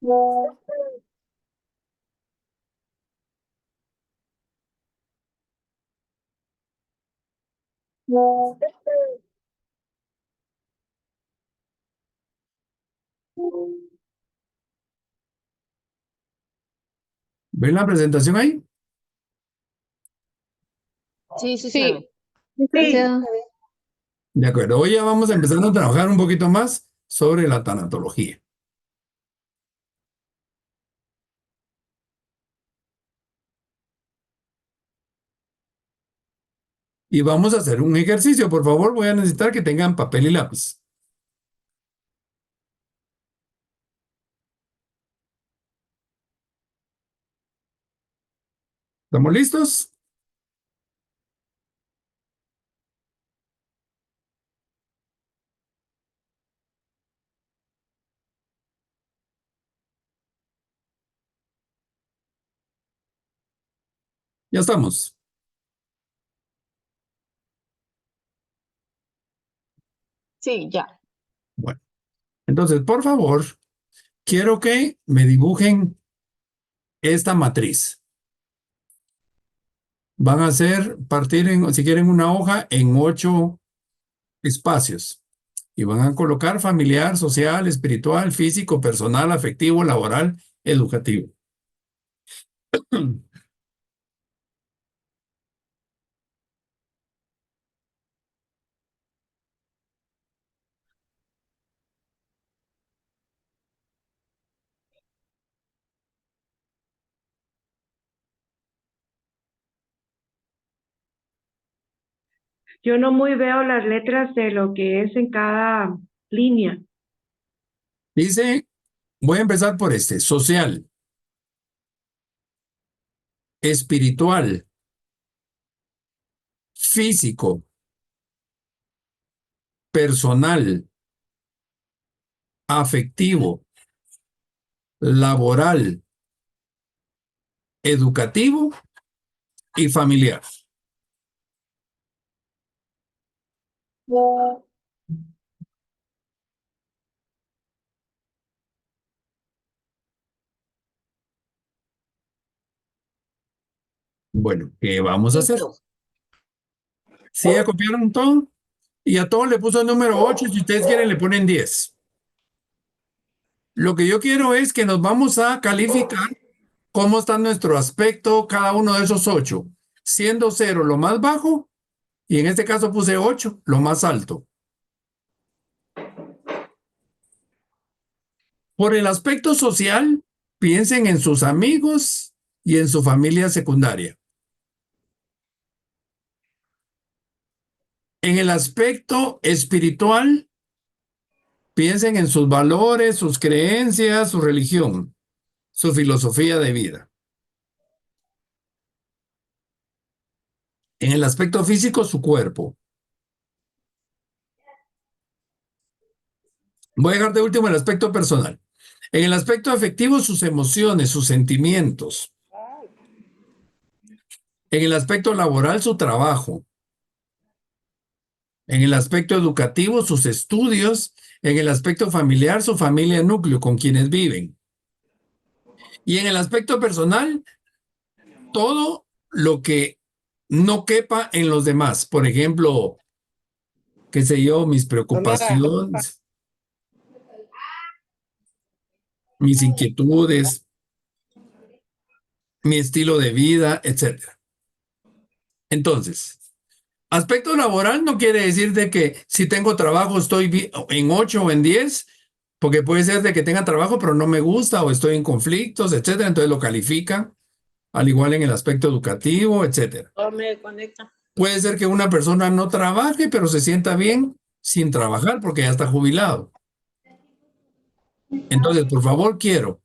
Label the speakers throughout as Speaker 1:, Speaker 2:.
Speaker 1: ¿Ven la presentación ahí?
Speaker 2: Sí, sí se
Speaker 3: Sí,
Speaker 2: ve.
Speaker 3: licenciado.
Speaker 1: De acuerdo. Hoy ya vamos a empezar a trabajar un poquito más sobre la tanatología. Y vamos a hacer un ejercicio. Por favor, voy a necesitar que tengan papel y lápiz. ¿Estamos listos? Ya estamos.
Speaker 2: Sí, ya.
Speaker 1: Bueno, entonces, por favor, quiero que me dibujen esta matriz. Van a hacer, partir, si quieren, una hoja en 8 espacios. Y van a colocar familiar, social, espiritual, físico, personal, afectivo, laboral, educativo.
Speaker 3: Yo no muy veo las letras de lo que es en cada línea.
Speaker 1: Dice, voy a empezar por este, social, espiritual, físico, personal, afectivo, laboral, educativo y familiar. Bueno, ¿qué vamos a hacer?
Speaker 2: Listo.
Speaker 1: Si ya copiaron todo y a todos le puso el número 8, si ustedes quieren le ponen 10. Lo que yo quiero es que nos vamos a calificar cómo está nuestro aspecto cada uno de esos 8, siendo 0 lo más bajo y en este caso puse 8 lo más alto. Por el aspecto social, piensen en sus amigos y en su familia secundaria. En el aspecto espiritual, piensen en sus valores, sus creencias, su religión, su filosofía de vida. En el aspecto físico, su cuerpo. Voy a dejar de último el aspecto personal. En el aspecto afectivo, sus emociones, sus sentimientos. En el aspecto laboral, su trabajo. En el aspecto educativo, sus estudios. En el aspecto familiar, su familia núcleo con quienes viven. Y en el aspecto personal, todo lo que no quepa en los demás. Por ejemplo, qué sé yo, mis preocupaciones, mis inquietudes, mi estilo de vida, etcétera. Entonces, aspecto laboral no quiere decir de que si tengo trabajo estoy en 8 o en 10, porque puede ser de que tenga trabajo pero no me gusta o estoy en conflictos, etcétera, entonces lo califican, al igual en el aspecto educativo, etcétera.
Speaker 2: Oh, me conecta.
Speaker 1: Puede ser que una persona no trabaje pero se sienta bien sin trabajar porque ya está jubilado. Entonces, por favor, quiero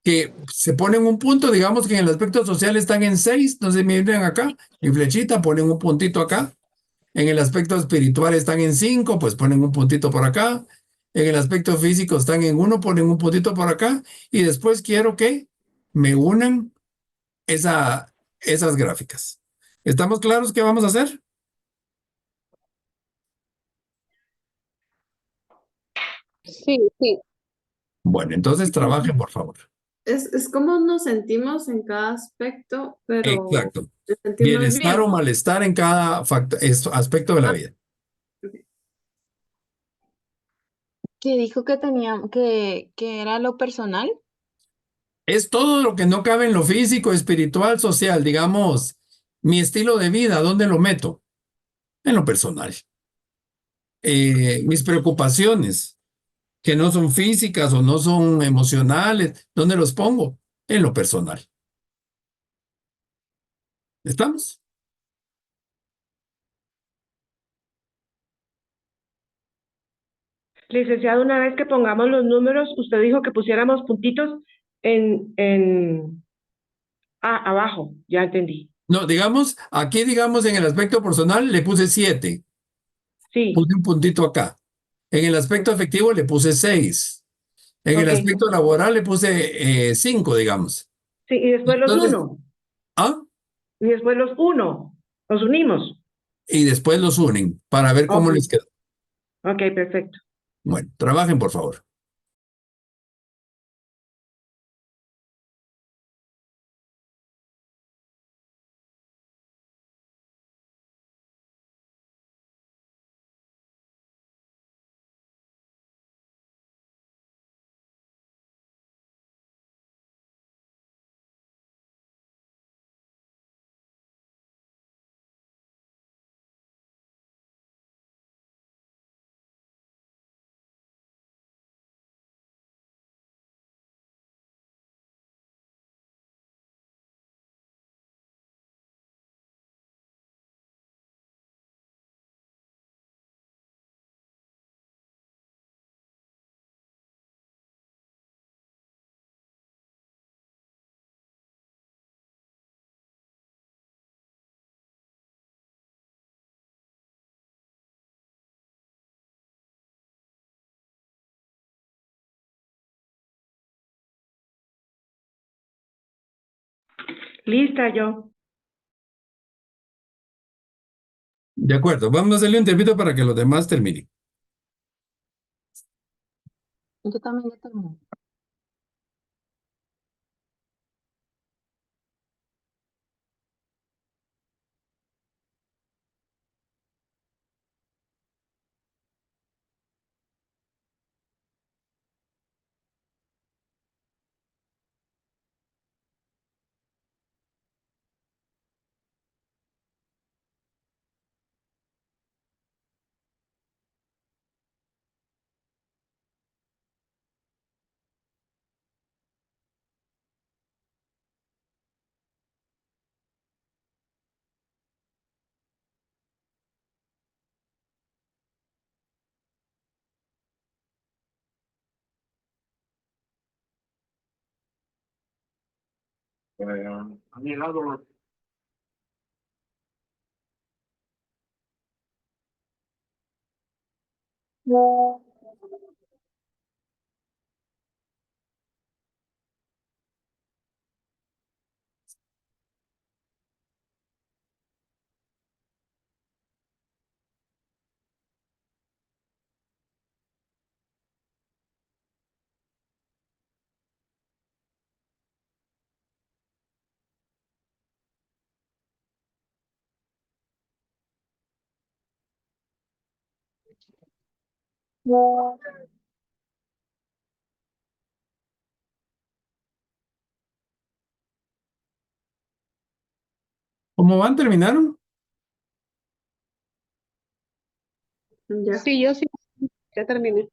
Speaker 1: que se ponen un punto, digamos que en el aspecto social están en 6, entonces miren acá, mi flechita, ponen un puntito acá. En el aspecto espiritual están en 5, pues ponen un puntito por acá. En el aspecto físico están en 1, ponen un puntito por acá. Y después quiero que me unan esas gráficas. ¿Estamos claros qué vamos a hacer?
Speaker 3: Sí, sí.
Speaker 1: Bueno, entonces trabajen, por favor.
Speaker 4: Es como nos sentimos en cada aspecto, pero
Speaker 1: Exacto.
Speaker 4: sentirnos
Speaker 1: Bienestar
Speaker 4: bien.
Speaker 1: o malestar en cada aspecto de la vida.
Speaker 2: Que dijo que tenía, que era lo personal.
Speaker 1: Es todo lo que no cabe en lo físico, espiritual, social, digamos, mi estilo de vida, ¿dónde lo meto? En lo personal. Mis preocupaciones, que no son físicas o no son emocionales, ¿dónde los pongo? En lo personal. ¿Estamos?
Speaker 3: Licenciado, una vez que pongamos los números, usted dijo que pusiéramos puntitos abajo, ya entendí.
Speaker 1: No, digamos, aquí, digamos, en el aspecto personal le puse 7,
Speaker 3: Sí,
Speaker 1: puse un puntito acá. En el aspecto afectivo le puse 6. En el
Speaker 3: ok.
Speaker 1: aspecto laboral le puse 5, digamos.
Speaker 3: Sí, y después los
Speaker 1: Entonces,
Speaker 3: uno,
Speaker 1: ¿ah?
Speaker 3: y después los uno, los unimos.
Speaker 1: Y después los unen para ver cómo
Speaker 3: Ok,
Speaker 1: les queda.
Speaker 3: ok, perfecto.
Speaker 1: Bueno, trabajen, por favor.
Speaker 3: Lista yo.
Speaker 1: De acuerdo, vamos a hacerle un tiempito para que los demás terminen.
Speaker 2: Yo también ya terminé.
Speaker 1: A mi lado. ¿Cómo van? ¿Terminaron?
Speaker 4: Ya.
Speaker 2: Sí, yo sí, ya terminé.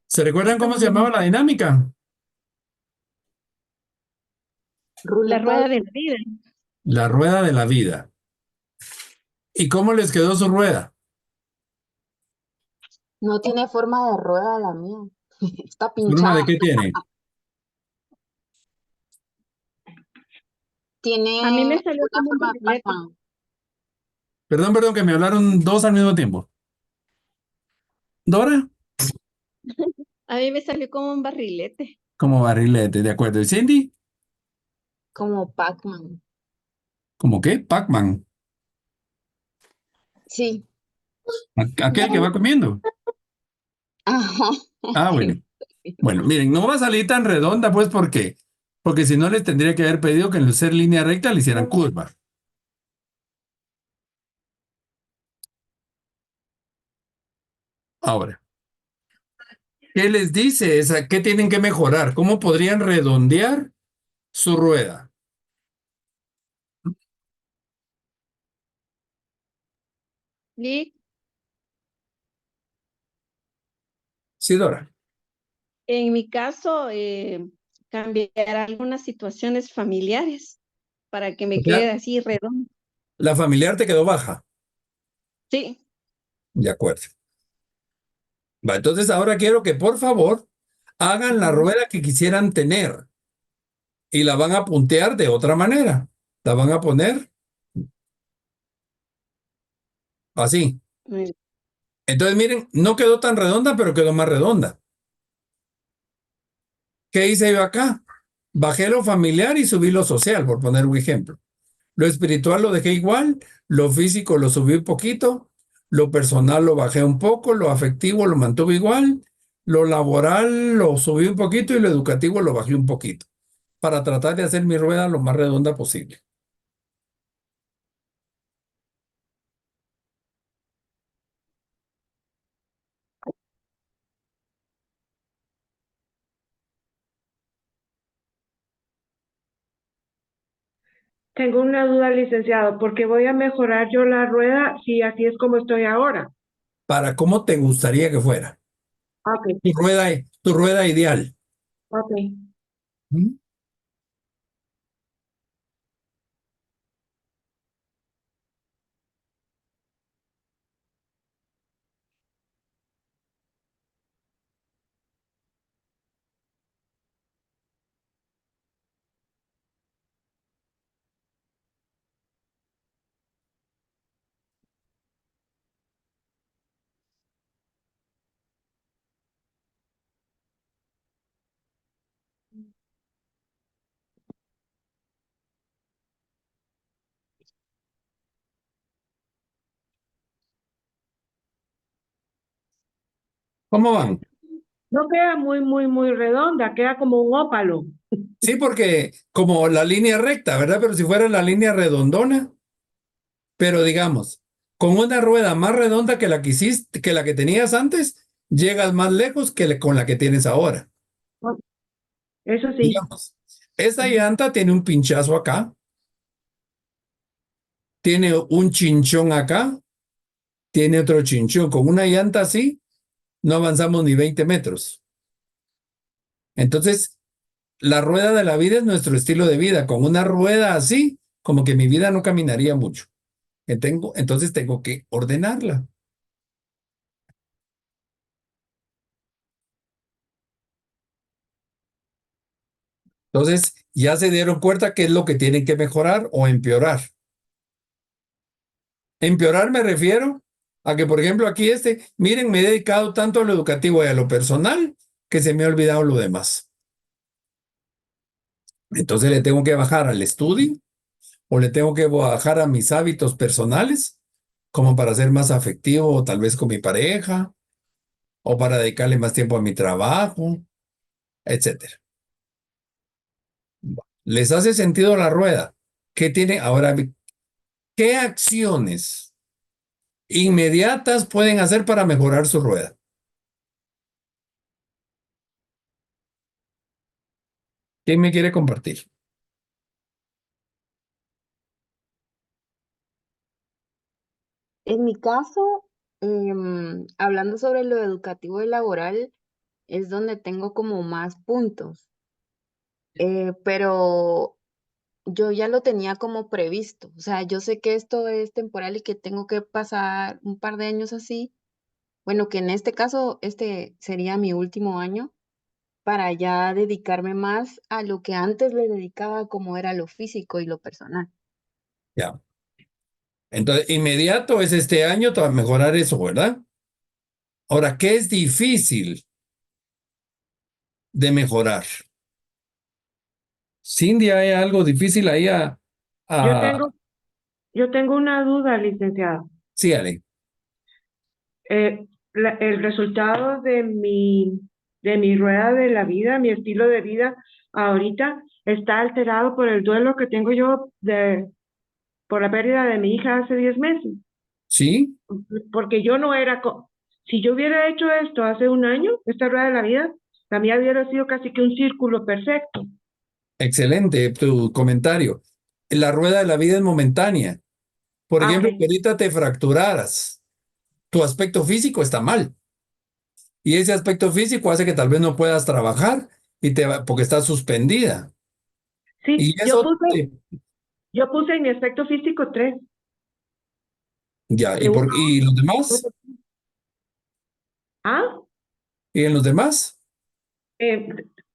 Speaker 1: ¿Se recuerdan cómo se llamaba la dinámica?
Speaker 5: La
Speaker 2: Ruleta
Speaker 5: rueda de la vida.
Speaker 1: La rueda de la vida. ¿Y cómo les quedó su rueda?
Speaker 2: no tiene forma de rueda la mía. Está
Speaker 1: ¿Forma de
Speaker 2: pinchada.
Speaker 1: qué tiene?
Speaker 5: A mí
Speaker 2: Tiene
Speaker 5: me salió
Speaker 2: una
Speaker 5: como un
Speaker 2: forma de
Speaker 5: barrilete.
Speaker 2: Pac-Man.
Speaker 1: Perdón, que me hablaron dos al mismo tiempo. ¿Dora?
Speaker 5: A mí me salió como un barrilete.
Speaker 1: Como barrilete, de acuerdo. ¿Y Cindy?
Speaker 2: Como Pac-Man.
Speaker 1: ¿Cómo qué? Pac-Man.
Speaker 2: Sí.
Speaker 1: Aquel que va comiendo.
Speaker 2: Ajá.
Speaker 1: Ah, bueno. Bueno, miren, no va a salir tan redonda, pues, ¿por qué? Porque si no les tendría que haber pedido que en lugar de ser línea recta le hicieran curva. Ahora, ¿qué les dice esa? ¿Qué tienen que mejorar? ¿Cómo podrían redondear su rueda?
Speaker 5: Y
Speaker 1: Sí, Dora.
Speaker 5: en mi caso, cambiar algunas situaciones familiares para que
Speaker 1: O
Speaker 5: me
Speaker 1: sea,
Speaker 5: quede así redondo.
Speaker 1: la familiar te quedó baja.
Speaker 5: Sí,
Speaker 1: De acuerdo. Va, entonces ahora quiero que por favor hagan la
Speaker 2: Ujú.
Speaker 1: rueda que quisieran tener y la van a puntear de otra manera. La van a poner así.
Speaker 5: muy-
Speaker 1: Entonces, miren, no quedó tan redonda, pero quedó más redonda. ¿Qué hice yo acá? Bajé lo familiar y subí lo social, por poner un ejemplo. Lo espiritual lo dejé igual, lo físico lo subí un poquito, lo personal lo bajé un poco, lo afectivo lo mantuve igual, lo laboral lo subí un poquito y lo educativo lo bajé un poquito, para tratar de hacer mi rueda lo más redonda posible.
Speaker 3: Tengo una duda, licenciado, ¿por qué voy a mejorar yo la rueda si así es como estoy ahora?
Speaker 1: Para cómo te gustaría que fuera.
Speaker 3: Ok,
Speaker 1: Tu rueda ideal.
Speaker 3: ok.
Speaker 1: ¿Mm? ¿Cómo van?
Speaker 3: No queda muy redonda, queda como un ópalo.
Speaker 1: Sí, porque como la línea recta, ¿verdad? Pero si fuera la línea redondona, pero digamos, con una rueda más redonda que la que hiciste, que la que tenías antes, llegas más lejos que con la que tienes ahora.
Speaker 3: Eso sí.
Speaker 1: Digamos, esa llanta tiene un pinchazo acá, tiene un chinchón acá, tiene otro chinchón. Con una llanta así, no avanzamos ni 20 metros. Entonces, la rueda de la vida es nuestro estilo de vida. Con una rueda así, como que mi vida no caminaría mucho. Entonces tengo que ordenarla. Entonces, ya se dieron cuenta qué es lo que tienen que mejorar o empeorar. Empeorar me refiero a que, por ejemplo, aquí miren, me he dedicado tanto a lo educativo y a lo personal que se me ha olvidado lo demás. Entonces le tengo que bajar al estudio o le tengo que bajar a mis hábitos personales, como para ser más afectivo, o tal vez con mi pareja, o para dedicarle más tiempo a mi trabajo, etcétera. ¿Les hace sentido la rueda? ¿Qué tiene ahora? ¿Qué acciones inmediatas pueden hacer para mejorar su rueda? ¿Quién me quiere compartir?
Speaker 2: En mi caso, hablando sobre lo educativo y laboral, es donde tengo como más puntos. Pero yo ya lo tenía como previsto. O sea, yo sé que esto es temporal y que tengo que pasar un par de años así. Bueno, que en este caso, este sería mi último año para ya dedicarme más a lo que antes le dedicaba, como era lo físico y lo personal.
Speaker 1: Ya. Entonces, inmediato es este año para mejorar eso, ¿verdad? Ahora, ¿qué es difícil de mejorar? Cindy, ¿hay algo difícil ahí
Speaker 3: Yo
Speaker 1: a...
Speaker 3: tengo, yo tengo una duda, licenciado.
Speaker 1: Sí, Ale.
Speaker 3: El resultado de mi de mi rueda de la vida, mi estilo de vida ahorita está alterado por el duelo que tengo yo por la pérdida de mi hija hace 10 meses.
Speaker 1: ¿Sí?
Speaker 3: Porque yo no era, si yo hubiera hecho esto hace un año, esta rueda de la vida, la mía hubiera sido casi que un círculo perfecto.
Speaker 1: Excelente tu comentario. La rueda de la vida es momentánea. Por ejemplo,
Speaker 3: Ok.
Speaker 1: que ahorita te fracturaras, tu aspecto físico está mal. Y ese aspecto físico hace que tal vez no puedas trabajar porque estás suspendida.
Speaker 3: Sí,
Speaker 1: Y eso,
Speaker 3: yo puse en mi aspecto físico 3.
Speaker 1: ya,
Speaker 3: De uno,
Speaker 1: ¿y los demás?
Speaker 3: ¿ah?
Speaker 1: ¿Y en los demás?
Speaker 3: Eh,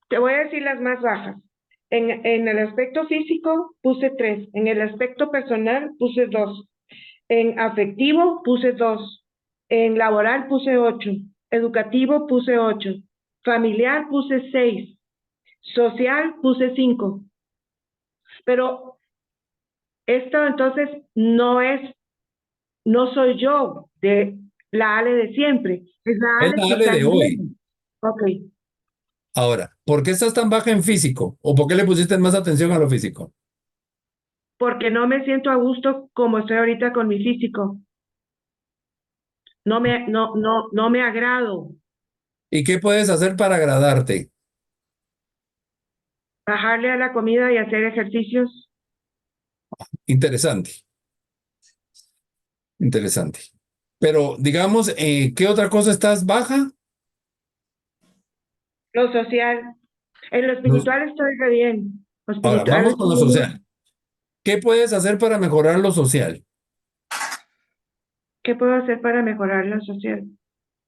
Speaker 3: te voy a decir las más bajas. En el aspecto físico puse 3. En el aspecto personal puse 2. En afectivo puse 2. En laboral puse 8. Educativo puse 8. Familiar puse 6. Social puse 5. Pero esto entonces no soy yo de la Ale de siempre. Es la
Speaker 1: Es
Speaker 3: Ale
Speaker 1: la
Speaker 3: que
Speaker 1: Ale
Speaker 3: está
Speaker 1: de
Speaker 3: en
Speaker 1: hoy.
Speaker 3: medio. Ok.
Speaker 1: Ahora, ¿por qué estás tan baja en físico? ¿O por qué le pusiste más atención a lo físico?
Speaker 3: Porque no me siento a gusto como estoy ahorita con mi físico. No me agrado.
Speaker 1: ¿Y qué puedes hacer para agradarte?
Speaker 3: Bajarle a la comida y hacer ejercicios.
Speaker 1: Interesante, interesante. Pero, digamos, ¿qué otra cosa estás baja?
Speaker 3: Lo social. En lo
Speaker 1: Los-
Speaker 3: espiritual estoy re bien. Lo
Speaker 1: Ahora,
Speaker 3: espiritual
Speaker 1: vamos con
Speaker 3: estoy
Speaker 1: lo
Speaker 3: bien.
Speaker 1: social. ¿Qué puedes hacer para mejorar lo social?
Speaker 3: ¿Qué puedo hacer para mejorar lo social?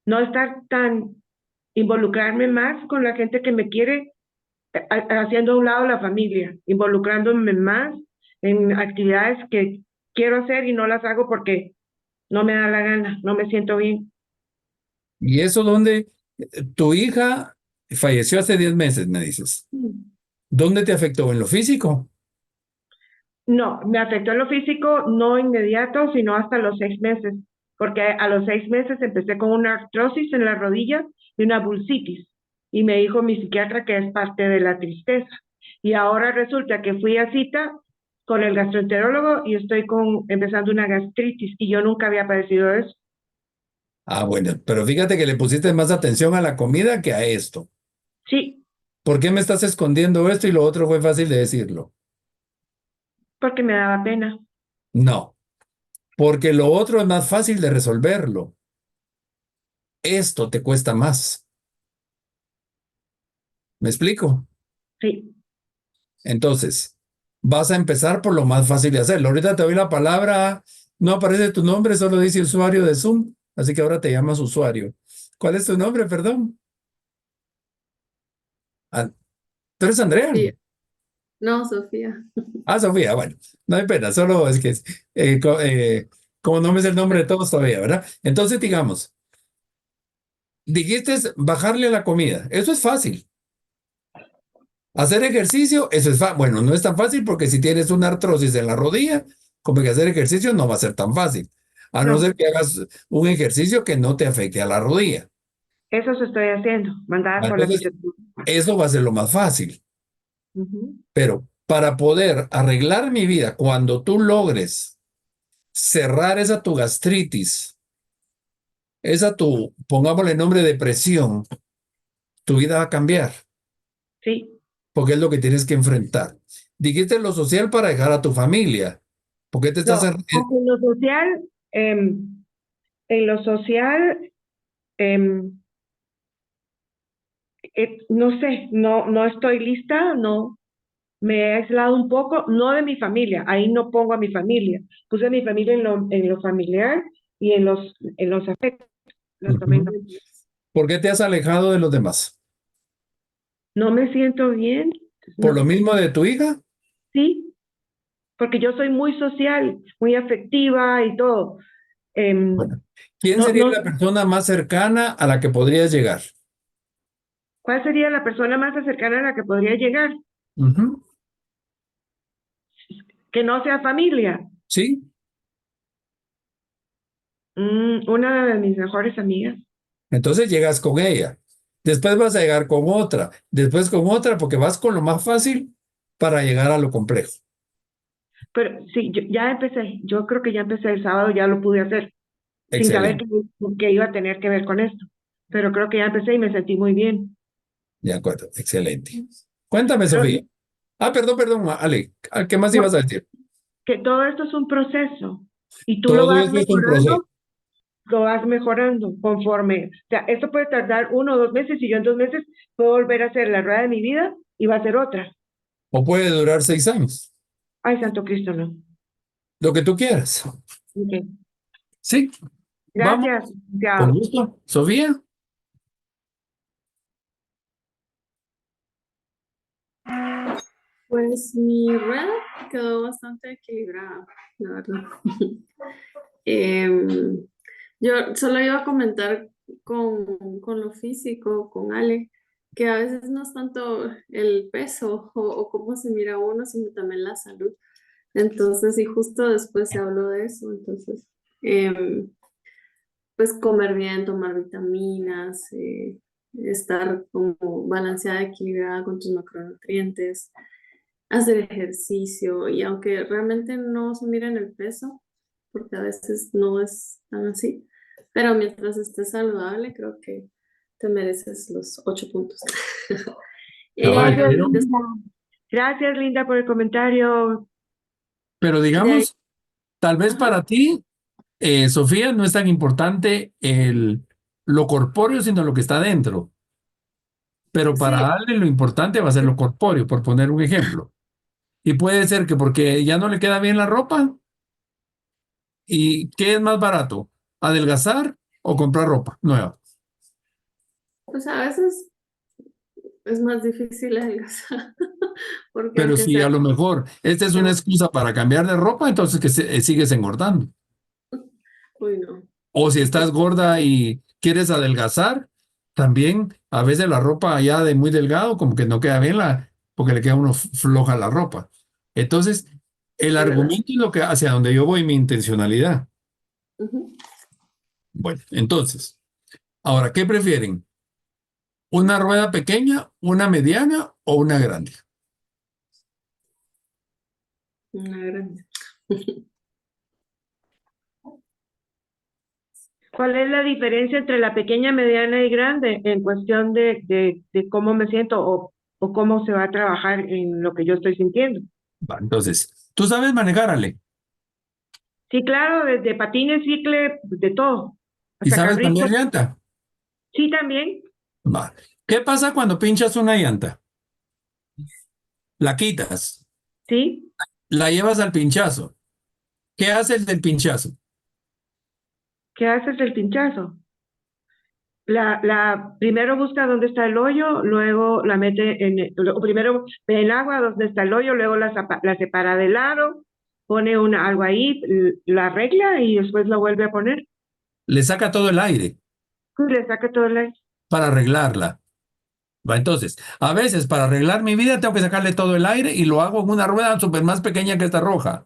Speaker 3: No estar tan, involucrarme más con la gente que me quiere, haciendo a un lado la familia, involucrándome más en actividades que quiero hacer y no las hago porque no me da la gana, no me siento bien.
Speaker 1: Y eso donde tu hija falleció hace 10 meses, me dices. ¿Dónde te afectó? ¿En lo físico?
Speaker 3: No, me afectó en lo físico, no inmediato, sino hasta los 6 meses, porque a los 6 meses empecé con una artrosis en la rodilla y una bursitis, y me dijo mi psiquiatra que es parte de la tristeza. Y ahora resulta que fui a cita con el gastroenterólogo y estoy empezando una gastritis, y yo nunca había padecido eso.
Speaker 1: Ah, bueno, pero fíjate que le pusiste más atención a la comida que a esto.
Speaker 3: Sí,
Speaker 1: ¿Por qué me estás escondiendo esto y lo otro fue fácil de decirlo?
Speaker 3: porque me daba pena.
Speaker 1: No, porque lo otro es más fácil de resolverlo. Esto te cuesta más. ¿Me explico?
Speaker 3: Sí,
Speaker 1: Entonces, vas a empezar por lo más fácil de hacerlo. Ahorita te doy la palabra, no aparece tu nombre, solo dice usuario de Zoom, así que ahora te llamas usuario. ¿Cuál es tu nombre, perdón? Ah, ¿tú eres Andrea?
Speaker 4: Sofía. No, Sofía.
Speaker 1: Ah, Sofía, bueno, no hay pena, solo es que como no me es el nombre de todos todavía, ¿verdad? Entonces, digamos, dijiste bajarle la comida, eso es fácil. Hacer ejercicio, eso es fácil. Bueno, no es tan fácil porque si tienes una artrosis en la rodilla, como que hacer ejercicio no va a ser tan fácil. A no
Speaker 3: no,
Speaker 1: ser que hagas un ejercicio que no te afecte a la rodilla.
Speaker 3: eso se estoy haciendo, mandada por la
Speaker 1: Entonces,
Speaker 3: fisioterapia.
Speaker 1: eso va a ser lo más fácil.
Speaker 3: Ujú.
Speaker 1: Pero para poder arreglar mi vida, cuando tú logres cerrar esa tu gastritis, esa tu, pongámosle nombre depresión, tu vida va a cambiar,
Speaker 3: Sí.
Speaker 1: porque es lo que tienes que enfrentar. Dijiste lo social para dejar a tu familia. ¿Por qué te estás...
Speaker 3: No, en lo social, en lo social, em, no sé, no estoy lista, no, me he aislado un poco, no de mi familia, ahí no pongo a mi familia, puse a mi familia en lo familiar y en los afectos, lo tomé en
Speaker 1: Ujú.
Speaker 3: cuenta.
Speaker 1: ¿Por qué te has alejado de los demás?
Speaker 3: No me siento bien,
Speaker 1: ¿Por lo
Speaker 3: no,
Speaker 1: mismo de tu hija?
Speaker 3: sí, porque yo soy muy social, muy afectiva y todo. Em,
Speaker 1: Bueno, ¿quién
Speaker 3: no,
Speaker 1: sería
Speaker 3: no,
Speaker 1: la persona más cercana a la que podrías llegar?
Speaker 3: ¿cuál sería la persona más cercana a la que podría llegar?
Speaker 1: Ujú.
Speaker 3: Que no sea familia.
Speaker 1: Sí,
Speaker 3: Una de mis mejores amigas.
Speaker 1: entonces llegas con ella. Después vas a llegar con otra, después con otra, porque vas con lo más fácil para llegar a lo complejo.
Speaker 3: Pero sí, ya empecé, yo creo que ya empecé el sábado, ya lo pude hacer, sin saber
Speaker 1: Excelente.
Speaker 3: que iba a tener que ver con esto. Pero creo que ya empecé y me sentí muy bien.
Speaker 1: De acuerdo, excelente. Cuéntame,
Speaker 3: Pero
Speaker 1: Sofía. Ah, perdón, Ale. ¿Qué más
Speaker 3: no,
Speaker 1: ibas a decir?
Speaker 3: que todo esto es un proceso y tú
Speaker 1: Todo eso es un proceso.
Speaker 3: lo vas mejorando conforme. O sea, esto puede tardar 1 o 2 meses y yo en 2 meses puedo volver a hacer la rueda de mi vida y va a ser otra.
Speaker 1: O puede durar 6 años.
Speaker 3: Ay, Santo Cristo, no.
Speaker 1: Lo que tú quieras.
Speaker 3: Ok.
Speaker 1: Sí, vamos.
Speaker 3: Gracias,
Speaker 1: Con
Speaker 3: licenciado.
Speaker 1: gusto. Sofía.
Speaker 4: Pues mi rueda quedó bastante equilibrada, la verdad. Em, yo solo iba a comentar con lo físico, con Ale, que a veces no es tanto el peso o cómo se mira uno, sino también la salud. Entonces, y justo después se habló de eso, entonces, pues comer bien, tomar vitaminas, estar como balanceada, equilibrada con tus macronutrientes, hacer ejercicio y aunque realmente no se mira en el peso, porque a veces no es tan así, pero mientras estés saludable, creo que te mereces los 8 puntos.
Speaker 1: Cabal,
Speaker 3: Gracias,
Speaker 1: pero,
Speaker 3: Linda. Gracias, Linda, por el comentario.
Speaker 1: pero
Speaker 3: De ahí.
Speaker 1: digamos, tal vez
Speaker 4: Ajá,
Speaker 1: para ti, Sofía, no es tan importante lo corpóreo, sino lo que está dentro. Pero
Speaker 4: sí,
Speaker 1: para Ale lo importante va a ser lo corpóreo, por poner un ejemplo. Y puede ser que porque ya no le queda bien la ropa, ¿y qué es más barato? ¿Adelgazar o comprar ropa nueva?
Speaker 4: pues a veces es más difícil adelgazar, porque
Speaker 1: Pero
Speaker 4: aunque
Speaker 1: si
Speaker 4: sea,
Speaker 1: a lo mejor esta es una excusa para cambiar de ropa, entonces sigues engordando.
Speaker 4: uy, no.
Speaker 1: O si estás gorda y quieres adelgazar, también a veces la ropa ya de muy delgado, como que no queda bien porque le queda a uno floja la ropa. Entonces, el
Speaker 4: De verdad.
Speaker 1: argumento es lo que hacia donde yo voy, mi intencionalidad.
Speaker 4: Ujú.
Speaker 1: Bueno, entonces, ahora, ¿qué prefieren? ¿Una rueda pequeña, una mediana o una grande?
Speaker 4: Una grande.
Speaker 3: ¿Cuál es la diferencia entre la pequeña, mediana y grande en cuestión de cómo me siento o cómo se va a trabajar en lo que yo estoy sintiendo?
Speaker 1: Va, entonces, tú sabes manejar, Ale,
Speaker 3: Sí, claro, desde patines, cicle, de todo,
Speaker 1: y
Speaker 3: hasta
Speaker 1: sabes cambiar
Speaker 3: carrito.
Speaker 1: llanta.
Speaker 3: Sí, también,
Speaker 1: Va. ¿Qué pasa cuando pinchas una llanta? La quitas,
Speaker 3: sí.
Speaker 1: la llevas al pinchazo. ¿Qué haces del pinchazo?
Speaker 3: ¿Qué haces el pinchazo? Primero busca dónde está el hoyo, luego la mete primero ve el agua donde está el hoyo, luego la separa del aro, pone algo ahí, la arregla y después la vuelve a poner.
Speaker 1: Le saca todo el aire
Speaker 3: Y le saca todo el aire.
Speaker 1: para arreglarla. Va, entonces, a veces para arreglar mi vida tengo que sacarle todo el aire y lo hago en una rueda súper más pequeña que esta roja.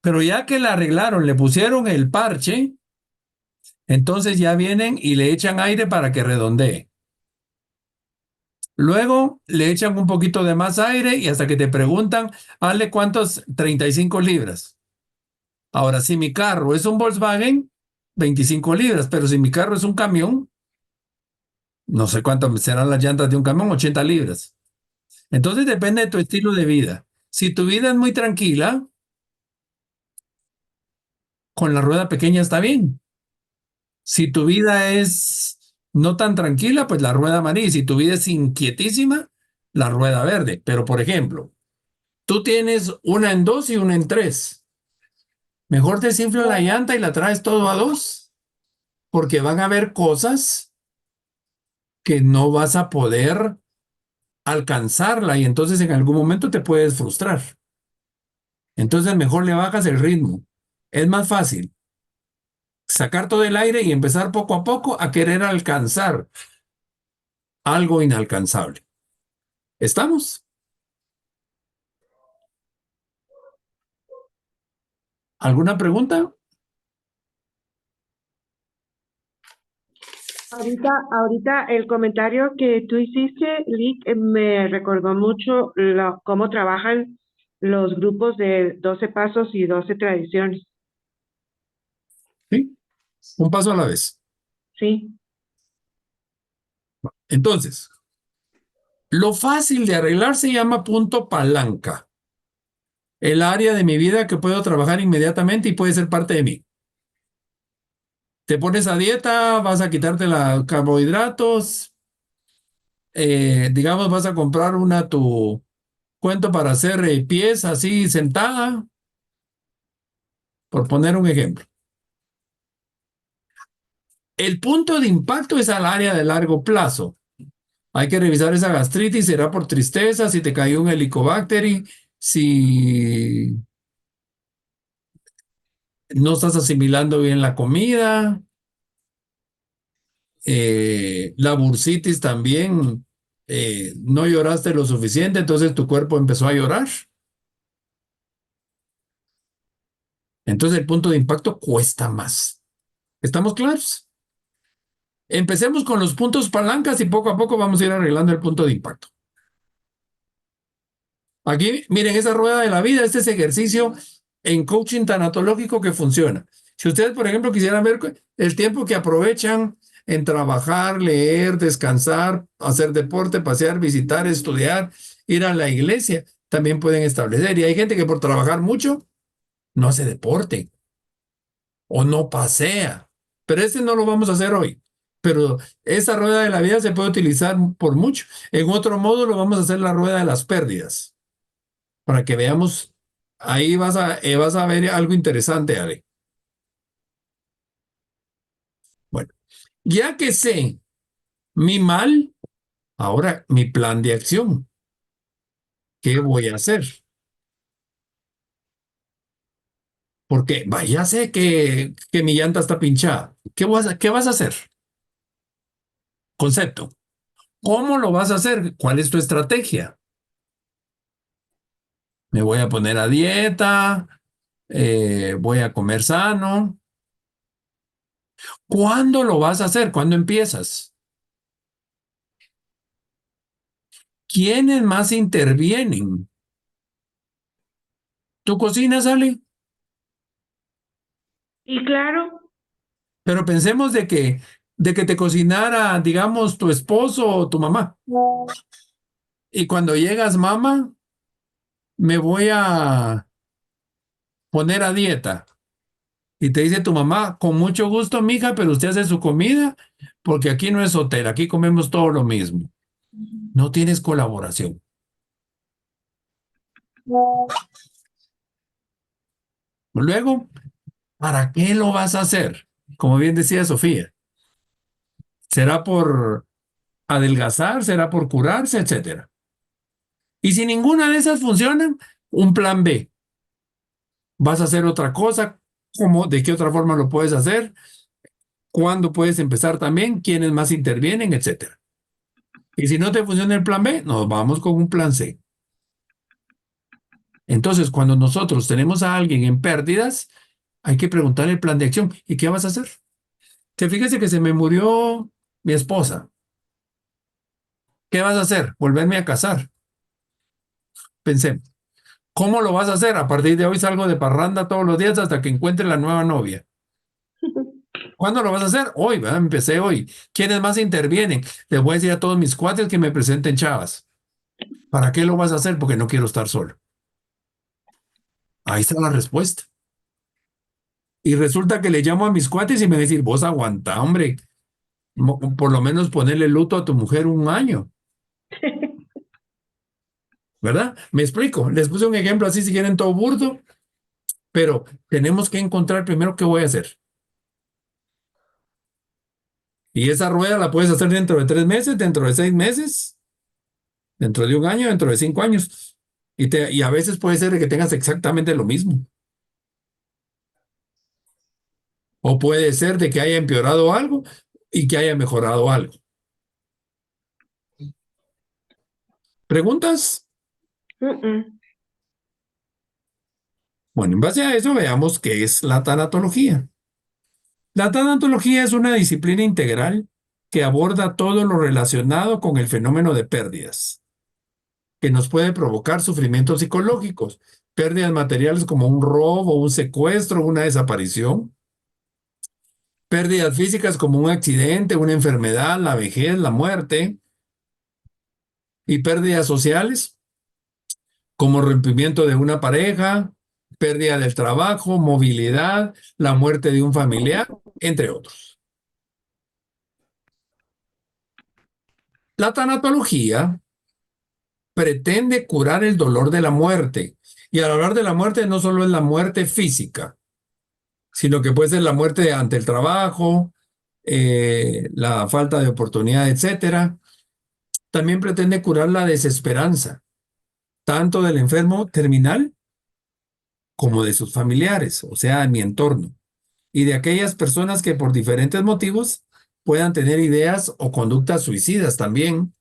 Speaker 1: Pero ya que la arreglaron, le pusieron el parche, entonces ya vienen y le echan aire para que redondee. Luego le echan un poquito de más aire y hasta que te preguntan, hazle cuántos, 35 libras. Ahora, si mi carro es un Volkswagen, 25 libras, pero si mi carro es un camión, no sé cuánto serán las llantas de un camión, 80 libras. Entonces depende de tu estilo de vida. Si tu vida es muy tranquila, con la rueda pequeña está bien. Si tu vida es no tan tranquila, pues la rueda amarilla. Si tu vida es inquietísima, la rueda verde. Pero, por ejemplo, tú tienes una en 2 y una en 3. Mejor desinfla la llanta y la traes todo a 2, porque van a haber cosas que no vas a poder alcanzarla y entonces en algún momento te puedes frustrar. Entonces mejor le bajas el ritmo. Es más fácil sacar todo el aire y empezar poco a poco a querer alcanzar algo inalcanzable. ¿Estamos? ¿Alguna pregunta?
Speaker 3: Ahorita el comentario que tú hiciste, Lick, me recordó mucho cómo trabajan los grupos de 12 pasos y 12 tradiciones.
Speaker 1: ¿Sí? Un paso a la vez.
Speaker 3: Sí,
Speaker 1: Entonces, lo fácil de arreglar se llama punto palanca. El área de mi vida que puedo trabajar inmediatamente y puede ser parte de mí. Te pones a dieta, vas a quitarte los carbohidratos, digamos, vas a comprar tu cuento para hacer pies así sentada, por poner un ejemplo. El punto de impacto es al área de largo plazo. Hay que revisar esa gastritis, será por tristeza, si te cayó un helicobacter, si no estás asimilando bien la comida, la bursitis también, no lloraste lo suficiente, entonces tu cuerpo empezó a llorar. Entonces el punto de impacto cuesta más. ¿Estamos claros? Empecemos con los puntos palancas y poco a poco vamos a ir arreglando el punto de impacto. Aquí, miren, esa rueda de la vida, este es ejercicio en coaching tanatológico que funciona. Si ustedes, por ejemplo, quisieran ver el tiempo que aprovechan en trabajar, leer, descansar, hacer deporte, pasear, visitar, estudiar, ir a la iglesia, también pueden establecer. Y hay gente que por trabajar mucho no hace deporte o no pasea. Pero este no lo vamos a hacer hoy. Pero esa rueda de la vida se puede utilizar por mucho. En otro módulo vamos a hacer la rueda de las pérdidas para que veamos, ahí vas a ver algo interesante, Ale. Bueno, ya que sé mi mal, ahora mi plan de acción. ¿Qué voy a hacer? Porque vaya, sé que mi llanta está pinchada. ¿Qué vas a hacer? Concepto. ¿Cómo lo vas a hacer? ¿Cuál es tu estrategia? Me voy a poner a dieta, voy a comer sano. ¿Cuándo lo vas a hacer? ¿Cuándo empiezas? ¿Quiénes más intervienen? ¿Tu cocina, sale?
Speaker 3: y claro,
Speaker 1: Pero pensemos de que te cocinara, digamos, tu esposo o tu mamá. Y cuando llegas, mamá, me voy a poner a dieta. Y te dice tu mamá, con mucho gusto, mija, pero usted hace su comida, porque aquí no es hotel, aquí comemos todo lo mismo. No tienes colaboración. Luego, ¿para qué lo vas a hacer? Como bien decía Sofía, será por adelgazar, será por curarse, etcétera. Y si ninguna de esas funcionan, un plan B. Vas a hacer otra cosa, ¿cómo, de qué otra forma lo puedes hacer? ¿Cuándo puedes empezar también? ¿Quiénes más intervienen? Etcétera. Y si no te funciona el plan B, nos vamos con un plan C. Entonces, cuando nosotros tenemos a alguien en pérdidas, hay que preguntarle el plan de acción. ¿Y qué vas a hacer? Que fíjese que se me murió mi esposa. ¿Qué vas a hacer? Volverme a casar. Pensé, ¿cómo lo vas a hacer? A partir de hoy salgo de parranda todos los días hasta que encuentre la nueva novia. ¿Cuándo lo vas a hacer? Hoy, ¿verdad? Empecé hoy. ¿Quiénes más intervienen? Les voy a decir a todos mis cuates que me presenten chavas. ¿Para qué lo vas a hacer? Porque no quiero estar solo. Ahí está la respuesta. Y resulta que le llamo a mis cuates y me dicen, vos aguanta, hombre. Por lo menos ponerle luto a tu mujer un año. ¿Verdad? Me explico. Les puse un ejemplo así si quieren todo burdo, pero tenemos que encontrar primero qué voy a hacer. Y esa rueda la puedes hacer dentro de 3 meses, dentro de 6 meses, dentro de un año, dentro de 5 años. Y a veces puede ser que tengas exactamente lo mismo. O puede ser de que haya empeorado algo y que haya mejorado algo. ¿Preguntas?
Speaker 3: mm-mm.
Speaker 1: Bueno, en base a eso veamos qué es la tanatología. La tanatología es una disciplina integral que aborda todo lo relacionado con el fenómeno de pérdidas, que nos puede provocar sufrimientos psicológicos, pérdidas materiales como un robo, un secuestro, una desaparición, pérdidas físicas como un accidente, una enfermedad, la vejez, la muerte, y pérdidas sociales como rompimiento de una pareja, pérdida del trabajo, movilidad, la muerte de un familiar, entre otros. La tanatología pretende curar el dolor de la muerte. Y al hablar de la muerte no solo es la muerte física, sino que puede ser la muerte ante el trabajo, la falta de oportunidad, etcétera. También pretende curar la desesperanza, tanto del enfermo terminal como de sus familiares, o sea, de mi entorno, y de aquellas personas que por diferentes motivos puedan tener ideas o conductas suicidas también,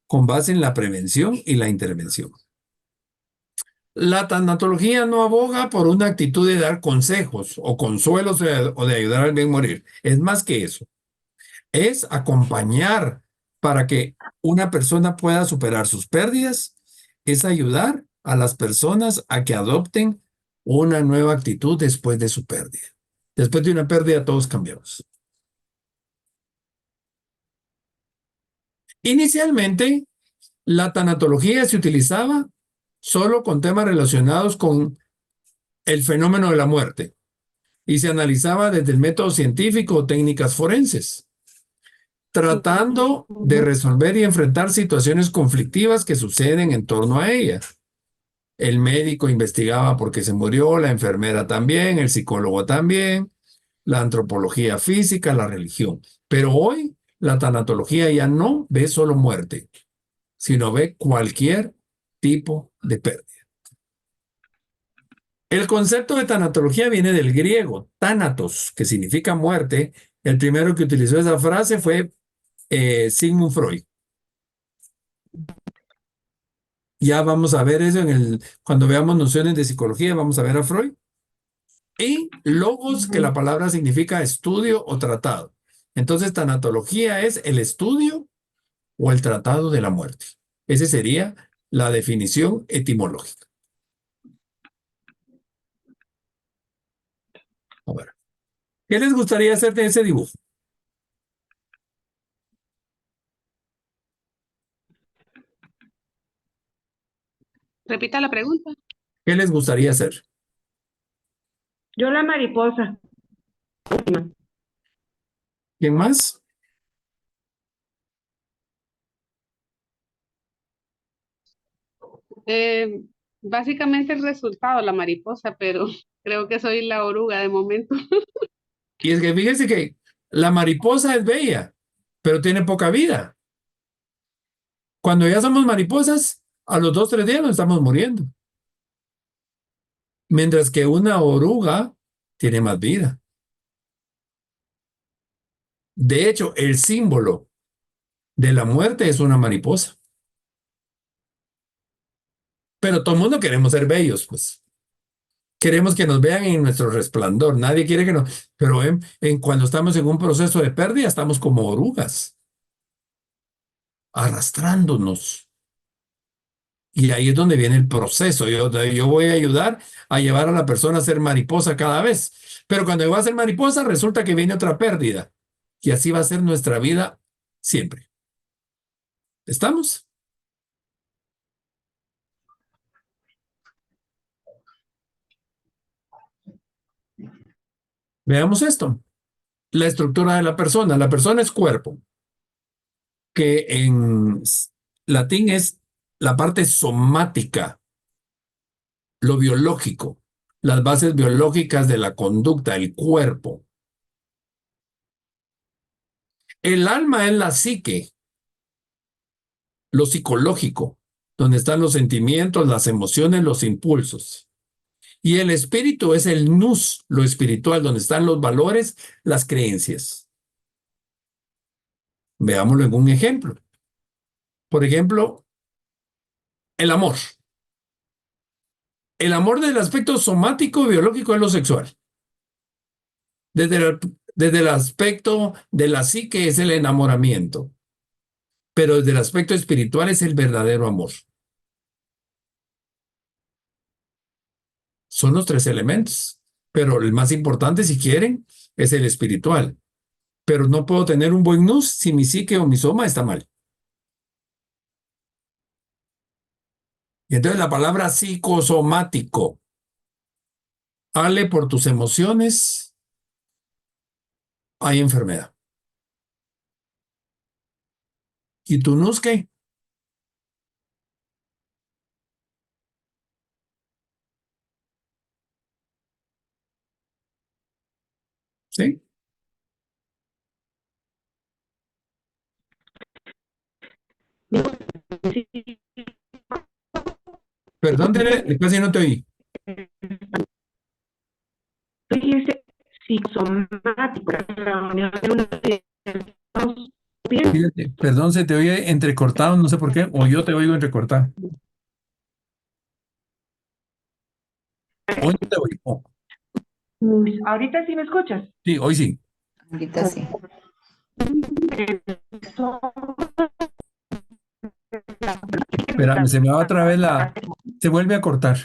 Speaker 1: con base en la prevención y la intervención. La tanatología no aboga por una actitud de dar consejos o consuelos o de ayudar al bien morir. Es más que eso. Es acompañar para que una persona pueda superar sus pérdidas. Es ayudar a las personas a que adopten una nueva actitud después de su pérdida. Después de una pérdida todos cambiamos. Inicialmente, la tanatología se utilizaba solo con temas relacionados con el fenómeno de la muerte y se analizaba desde el método científico o técnicas forenses, tratando de resolver y enfrentar situaciones conflictivas que suceden en torno a ella. El médico investigaba por qué se murió, la enfermera también, el psicólogo también, la antropología física, la religión. Pero hoy la tanatología ya no ve solo muerte, sino ve cualquier tipo de pérdida. El concepto de tanatología viene del griego, thanatos, que significa muerte. El primero que utilizó esa frase fue Sigmund Freud. Ya vamos a ver eso cuando veamos nociones de psicología, vamos a ver a Freud. Y logos, que la palabra significa estudio o tratado. Entonces, tanatología es el estudio o el tratado de la muerte. Esa sería la definición etimológica. A ver, ¿qué les gustaría hacer de ese dibujo?
Speaker 6: Repita la pregunta.
Speaker 1: ¿Qué les gustaría hacer?
Speaker 3: Yo la mariposa.
Speaker 1: ¿Quién más?
Speaker 6: Básicamente el resultado, la mariposa, pero creo que soy la oruga de momento.
Speaker 1: Y es que fíjense que la mariposa es bella, pero tiene poca vida. Cuando ya somos mariposas, a los 2 o 3 días nos estamos muriendo. Mientras que una oruga tiene más vida. De hecho, el símbolo de la muerte es una mariposa. Pero todo el mundo queremos ser bellos, pues. Queremos que nos vean en nuestro resplandor. Nadie quiere que nos... Pero cuando estamos en un proceso de pérdida, estamos como orugas, arrastrándonos. Y ahí es donde viene el proceso. Yo voy a ayudar a llevar a la persona a ser mariposa cada vez. Pero cuando va a ser mariposa, resulta que viene otra pérdida. Y así va a ser nuestra vida siempre. ¿Estamos? Veamos esto. La estructura de la persona. La persona es cuerpo, que en latín es la parte somática, lo biológico, las bases biológicas de la conducta, el cuerpo. El alma es la psique, lo psicológico, donde están los sentimientos, las emociones, los impulsos. Y el espíritu es el nous, lo espiritual, donde están los valores, las creencias. Veámoslo en un ejemplo. Por ejemplo, el amor. El amor del aspecto somático biológico es lo sexual. Desde Desde el aspecto de la psique es el enamoramiento, pero desde el aspecto espiritual es el verdadero amor. Son los tres elementos, pero el más importante, si quieren, es el espiritual. Pero no puedo tener un buen nus si mi psique o mi soma está mal. Y entonces la palabra psicosomático, ale por tus emociones, hay enfermedad. ¿Y tu nus qué? ¿Sí?
Speaker 3: Sí,
Speaker 1: Perdón, Tere, casi no te oí.
Speaker 3: dijiste psicosomático, la unión de una de dos. Bien.
Speaker 1: Fíjate, perdón, se te oye entrecortado, no sé por qué, o yo te oigo entrecortado. Hoy no te oigo.
Speaker 3: Ahorita sí me escuchas.
Speaker 1: Sí, hoy sí.
Speaker 2: Ahorita sí.
Speaker 1: Espérame, se me va otra vez la... Se vuelve a cortar.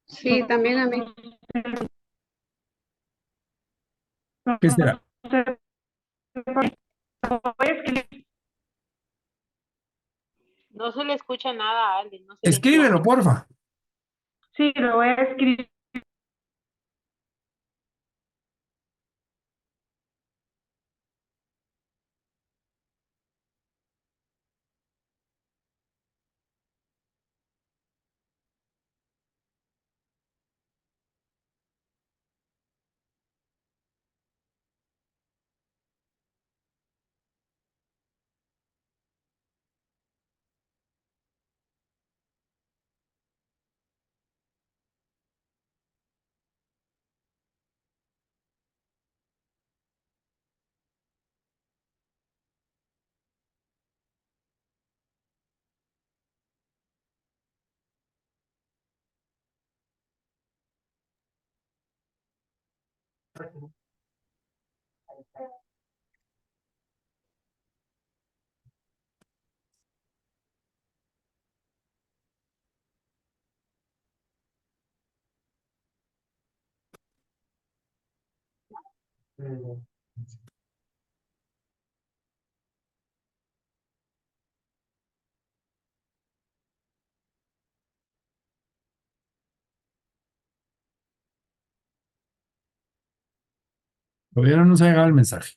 Speaker 6: Sí, también a mí.
Speaker 1: ¿Qué será?
Speaker 7: No se le escucha nada a alguien, no se le
Speaker 1: Escríbelo,
Speaker 7: entiende.
Speaker 1: porfa.
Speaker 3: Sí, lo voy a escribir.
Speaker 1: Todavía no nos ha llegado el mensaje.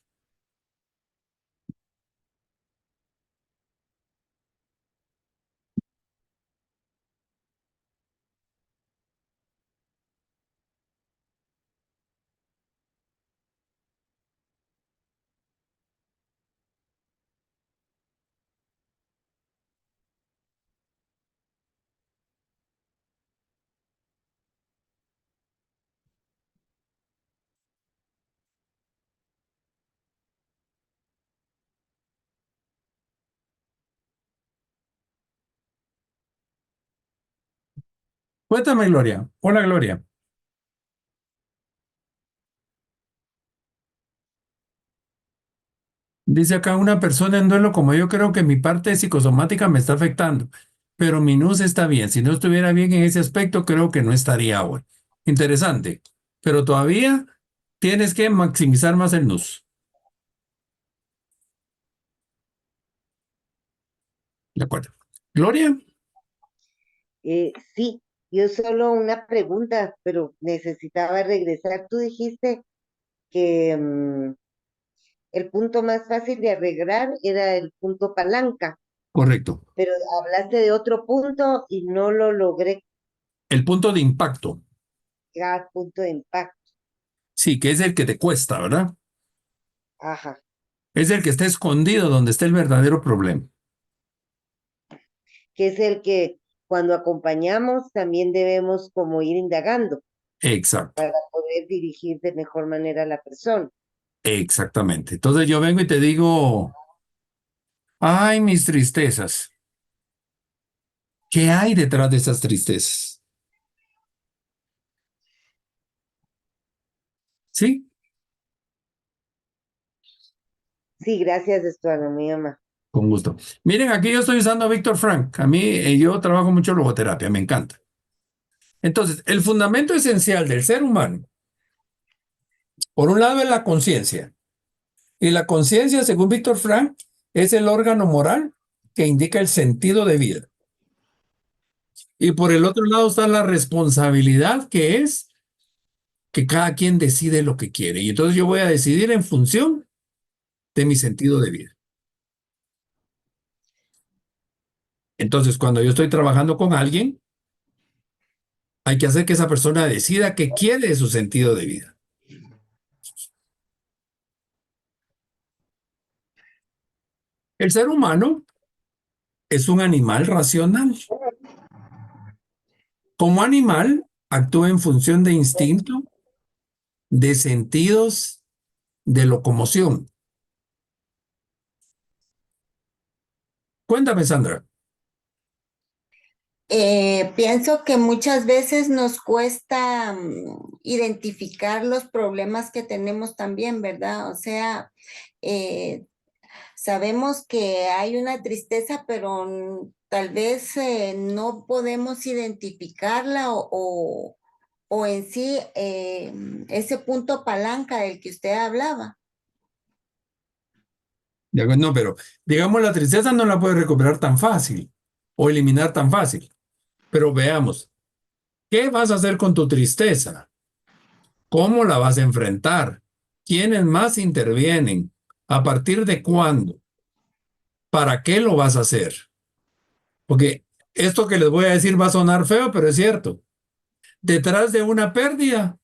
Speaker 1: Cuéntame, Gloria. Hola, Gloria. Dice acá una persona en duelo, como yo creo que mi parte psicosomática me está afectando, pero mi nus está bien. Si no estuviera bien en ese aspecto, creo que no estaría hoy. Interesante. Pero todavía tienes que maximizar más el nus. De acuerdo. Gloria,
Speaker 8: Sí, yo solo una pregunta, pero necesitaba regresar. Tú dijiste que el punto más fácil de arreglar era el punto palanca,
Speaker 1: correcto.
Speaker 8: pero hablaste de otro punto y no lo logré
Speaker 1: El punto de impacto.
Speaker 8: llegar punto de impacto.
Speaker 1: Sí, que es el que te cuesta, ¿verdad?
Speaker 8: Ajá,
Speaker 1: Es el que está escondido donde está el verdadero problema.
Speaker 8: que es el que cuando acompañamos también debemos como ir indagando
Speaker 1: Exacto,
Speaker 8: para poder dirigir de mejor manera a la persona.
Speaker 1: exactamente. Entonces yo vengo y te digo, ay, mis tristezas. ¿Qué hay detrás de esas tristezas? ¿Sí?
Speaker 8: Sí, gracias, Estuardo, muy amable.
Speaker 1: Con gusto. Miren, aquí yo estoy usando a Víctor Frank. A mí, yo trabajo mucho logoterapia, me encanta. Entonces, el fundamento esencial del ser humano, por un lado, es la conciencia. Y la conciencia, según Víctor Frank, es el órgano moral que indica el sentido de vida. Y por el otro lado está la responsabilidad, que es que cada quien decide lo que quiere. Y entonces yo voy a decidir en función de mi sentido de vida. Entonces, cuando yo estoy trabajando con alguien, hay que hacer que esa persona decida qué quiere de su sentido de vida. El ser humano es un animal racional. Como animal, actúa en función de instinto, de sentidos, de locomoción. Cuéntame, Sandra.
Speaker 9: Pienso que muchas veces nos cuesta identificar los problemas que tenemos también, ¿verdad? O sea, sabemos que hay una tristeza, pero tal vez no podemos identificarla o en sí ese punto palanca del que usted hablaba.
Speaker 1: No, pero digamos, la tristeza no la puedes recuperar tan fácil o eliminar tan fácil. Pero veamos, ¿qué vas a hacer con tu tristeza? ¿Cómo la vas a enfrentar? ¿Quiénes más intervienen? ¿A partir de cuándo? ¿Para qué lo vas a hacer? Porque esto que les voy a decir va a sonar feo, pero es cierto. Detrás de una pérdida,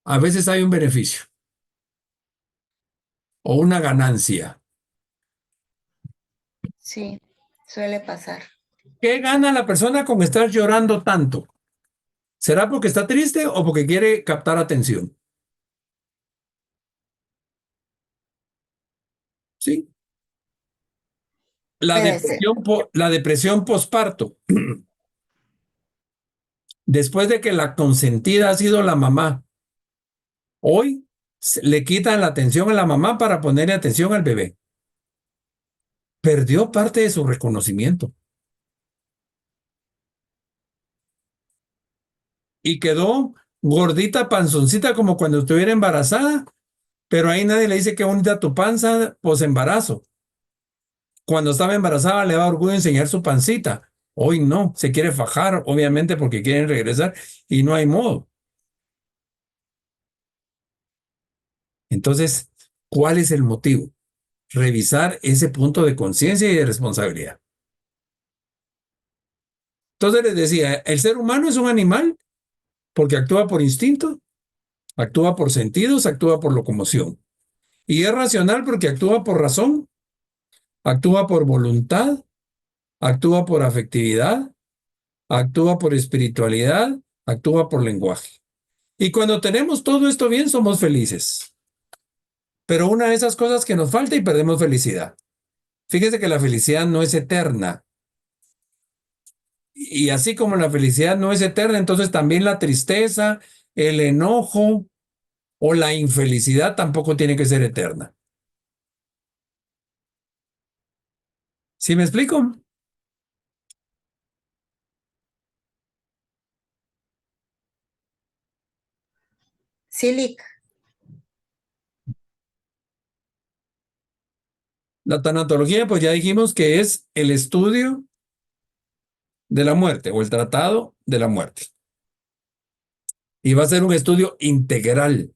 Speaker 1: a veces hay un beneficio o una ganancia.
Speaker 9: Sí, suele pasar.
Speaker 1: ¿Qué gana la persona con estar llorando tanto? ¿Será porque está triste o porque quiere captar atención? Sí.
Speaker 9: Puede ser.
Speaker 1: La depresión posparto. Después de que la consentida ha sido la mamá, hoy le quitan la atención a la mamá para ponerle atención al bebé. Perdió parte de su reconocimiento. Y quedó gordita, panzoncita, como cuando estuviera embarazada, pero ahí nadie le dice qué bonita tu panza posembarazo. Cuando estaba embarazada le da orgullo enseñar su pancita. Hoy no, se quiere fajar, obviamente, porque quieren regresar y no hay modo. Entonces, ¿cuál es el motivo? Revisar ese punto de conciencia y de responsabilidad. Entonces les decía, el ser humano es un animal porque actúa por instinto, actúa por sentidos, actúa por locomoción. Y es racional porque actúa por razón, actúa por voluntad, actúa por afectividad, actúa por espiritualidad, actúa por lenguaje. Y cuando tenemos todo esto bien, somos felices. Pero una de esas cosas que nos falta y perdemos felicidad. Fíjese que la felicidad no es eterna. Y así como la felicidad no es eterna, entonces también la tristeza, el enojo o la infelicidad tampoco tiene que ser eterna. ¿Sí me explico?
Speaker 9: Sí, Lick.
Speaker 1: La tanatología, pues ya dijimos que es el estudio de la muerte o el tratado de la muerte. Y va a ser un estudio integral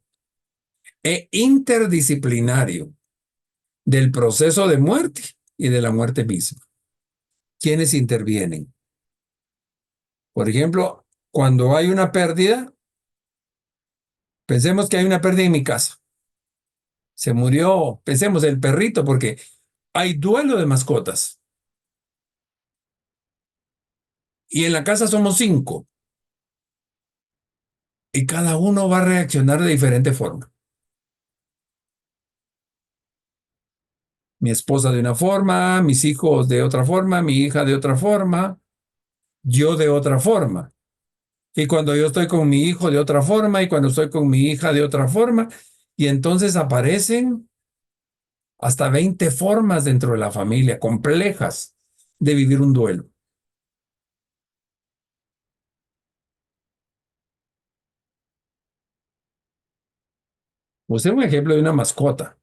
Speaker 1: e interdisciplinario del proceso de muerte y de la muerte misma. ¿Quiénes intervienen? Por ejemplo, cuando hay una pérdida, pensemos que hay una pérdida en mi casa. Se murió, pensemos, el perrito, porque hay duelo de mascotas. Y en la casa somos 5. Y cada uno va a reaccionar de diferente forma. Mi esposa de una forma, mis hijos de otra forma, mi hija de otra forma, yo de otra forma. Y cuando yo estoy con mi hijo de otra forma y cuando estoy con mi hija de otra forma, y entonces aparecen hasta 20 formas dentro de la familia, complejas, de vivir un duelo. Usted un ejemplo de una mascota.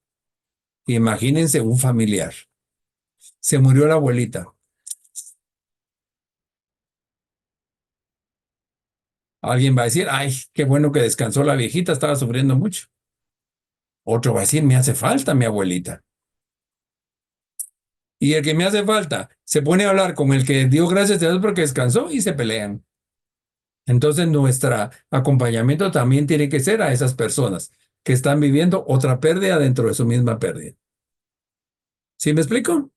Speaker 1: Imagínense un familiar. Se murió la abuelita. Alguien va a decir, ay, qué bueno que descansó la viejita, estaba sufriendo mucho. Otro va a decir, me hace falta mi abuelita. Y el que me hace falta se pone a hablar con el que dio gracias a Dios porque descansó y se pelean. Entonces, nuestro acompañamiento también tiene que ser a esas personas que están viviendo otra pérdida dentro de su misma pérdida. ¿Sí me explico?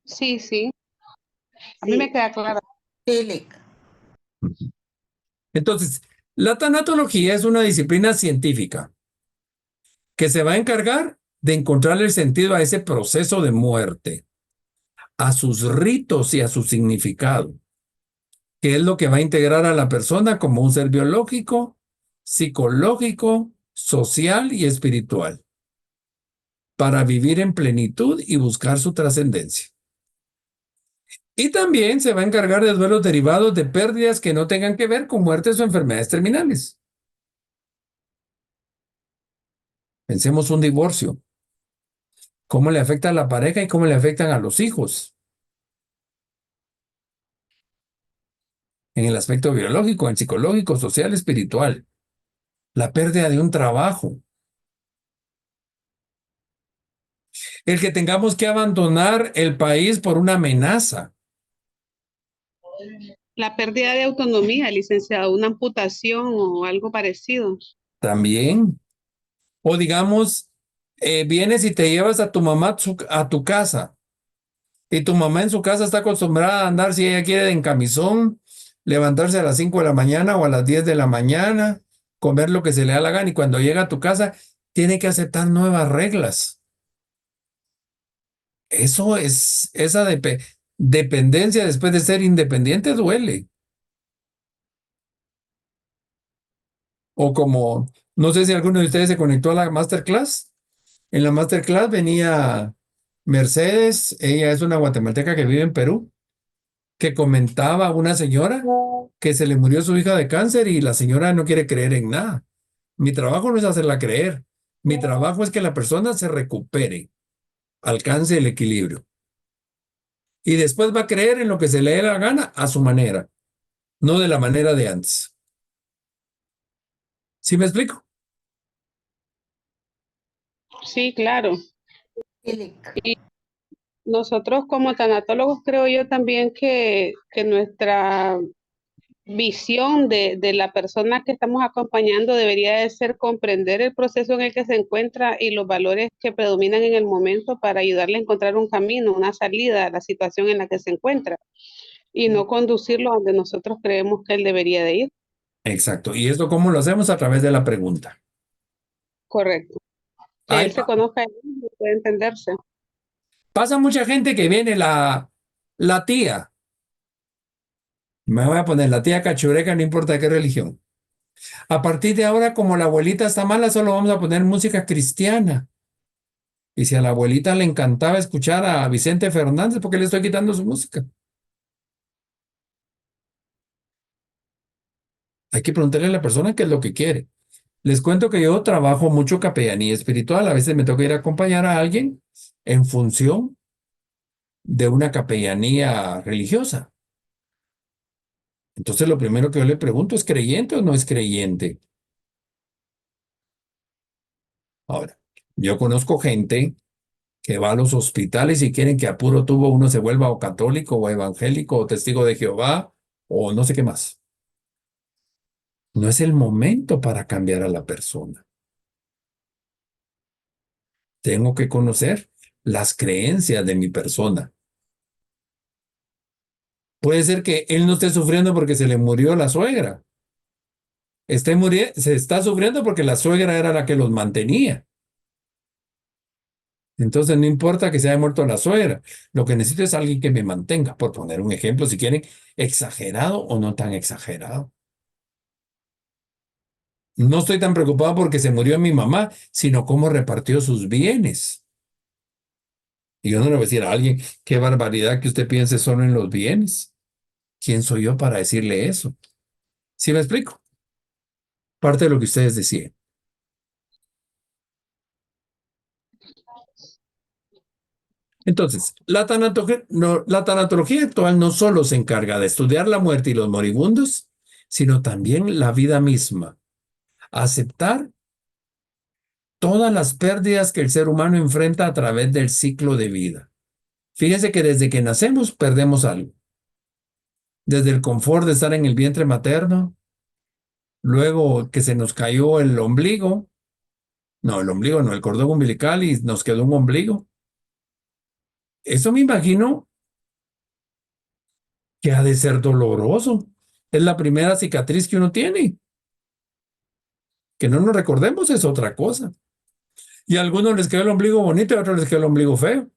Speaker 6: Sí, sí. A mí me queda claro.
Speaker 9: Sí, Lick.
Speaker 1: Entonces, la tanatología es una disciplina científica que se va a encargar de encontrar el sentido a ese proceso de muerte, a sus ritos y a su significado, que es lo que va a integrar a la persona como un ser biológico, psicológico, social y espiritual, para vivir en plenitud y buscar su trascendencia. Y también se va a encargar de duelos derivados de pérdidas que no tengan que ver con muertes o enfermedades terminales. Pensemos un divorcio. ¿Cómo le afecta a la pareja y cómo le afectan a los hijos? En el aspecto biológico, en psicológico, social, espiritual. La pérdida de un trabajo. El que tengamos que abandonar el país por una amenaza.
Speaker 6: La pérdida de autonomía, licenciado, una amputación o algo parecido.
Speaker 1: También. O digamos, vienes y te llevas a tu mamá a tu casa. Y tu mamá en su casa está acostumbrada a andar, si ella quiere, en camisón, levantarse a las 5 de la mañana o a las 10 de la mañana, comer lo que se le da la gana. Y cuando llega a tu casa, tiene que aceptar nuevas reglas. Eso es, esa dependencia después de ser independiente duele. O como, no sé si alguno de ustedes se conectó a la masterclass. En la masterclass venía Mercedes, ella es una guatemalteca que vive en Perú, que comentaba a una señora que se le murió su hija de cáncer y la señora no quiere creer en nada. Mi trabajo no es hacerla creer. Mi trabajo es que la persona se recupere, alcance el equilibrio. Y después va a creer en lo que se le dé la gana a su manera, no de la manera de antes. ¿Sí me explico?
Speaker 6: Sí, claro.
Speaker 9: Sí, Lick.
Speaker 6: Y nosotros como tanatólogos creo yo también que nuestra visión de la persona que estamos acompañando debería de ser comprender el proceso en el que se encuentra y los valores que predominan en el momento para ayudarle a encontrar un camino, una salida a la situación en la que se encuentra y no conducirlo a donde nosotros creemos que él debería de ir.
Speaker 1: Exacto. ¿Y esto cómo lo hacemos? A través de la pregunta.
Speaker 6: Correcto. Que
Speaker 1: Ay,
Speaker 6: él se conozca a él mismo, puede entenderse.
Speaker 1: pasa mucha gente que viene la tía. Me voy a poner la tía cachureca, no importa qué religión. A partir de ahora, como la abuelita está mala, solo vamos a poner música cristiana. Y si a la abuelita le encantaba escuchar a Vicente Fernández, ¿por qué le estoy quitando su música? Hay que preguntarle a la persona qué es lo que quiere. Les cuento que yo trabajo mucho capellanía espiritual. A veces me toca ir a acompañar a alguien en función de una capellanía religiosa. Entonces, lo primero que yo le pregunto es, ¿creyente o no es creyente? Ahora, yo conozco gente que va a los hospitales y quieren que a puro tubo uno se vuelva o católico o evangélico o testigo de Jehová o no sé qué más. No es el momento para cambiar a la persona. Tengo que conocer las creencias de mi persona. Puede ser que él no esté sufriendo porque se le murió la suegra. Se está sufriendo porque la suegra era la que los mantenía. Entonces no importa que se haya muerto la suegra. Lo que necesito es alguien que me mantenga, por poner un ejemplo, si quieren, exagerado o no tan exagerado. No estoy tan preocupado porque se murió mi mamá, sino cómo repartió sus bienes. Y yo no le voy a decir a alguien, qué barbaridad que usted piense solo en los bienes. ¿Quién soy yo para decirle eso? ¿Sí me explico? Parte de lo que ustedes decían. Entonces, la tanatología actual no solo se encarga de estudiar la muerte y los moribundos, sino también la vida misma. Aceptar todas las pérdidas que el ser humano enfrenta a través del ciclo de vida. Fíjese que desde que nacemos perdemos algo. Desde el confort de estar en el vientre materno, luego que se nos cayó el ombligo, no, el ombligo no, el cordón umbilical y nos quedó un ombligo. Eso me imagino que ha de ser doloroso. Es la primera cicatriz que uno tiene. Que no nos recordemos es otra cosa. Y a algunos les quedó el ombligo bonito y a otros les quedó el ombligo feo.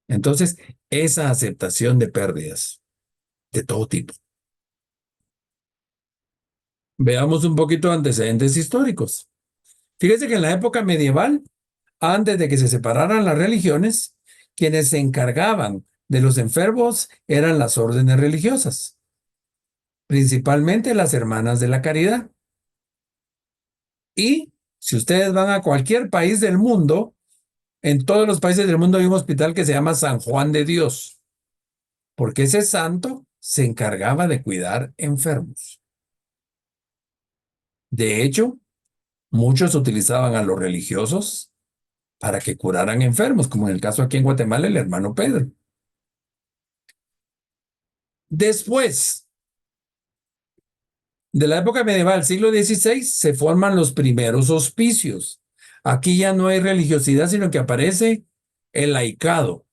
Speaker 1: Entonces, esa aceptación de pérdidas de todo tipo. Veamos un poquito de antecedentes históricos. Fíjese que en la época medieval, antes de que se separaran las religiones, quienes se encargaban de los enfermos eran las órdenes religiosas, principalmente las hermanas de la caridad. Y si ustedes van a cualquier país del mundo, en todos los países del mundo hay un hospital que se llama San Juan de Dios, porque ese santo se encargaba de cuidar enfermos. De hecho, muchos utilizaban a los religiosos para que curaran enfermos, como en el caso aquí en Guatemala, el hermano Pedro. Después de la época medieval, siglo XVI, se forman los primeros hospicios. Aquí ya no hay religiosidad, sino que aparece el laicado.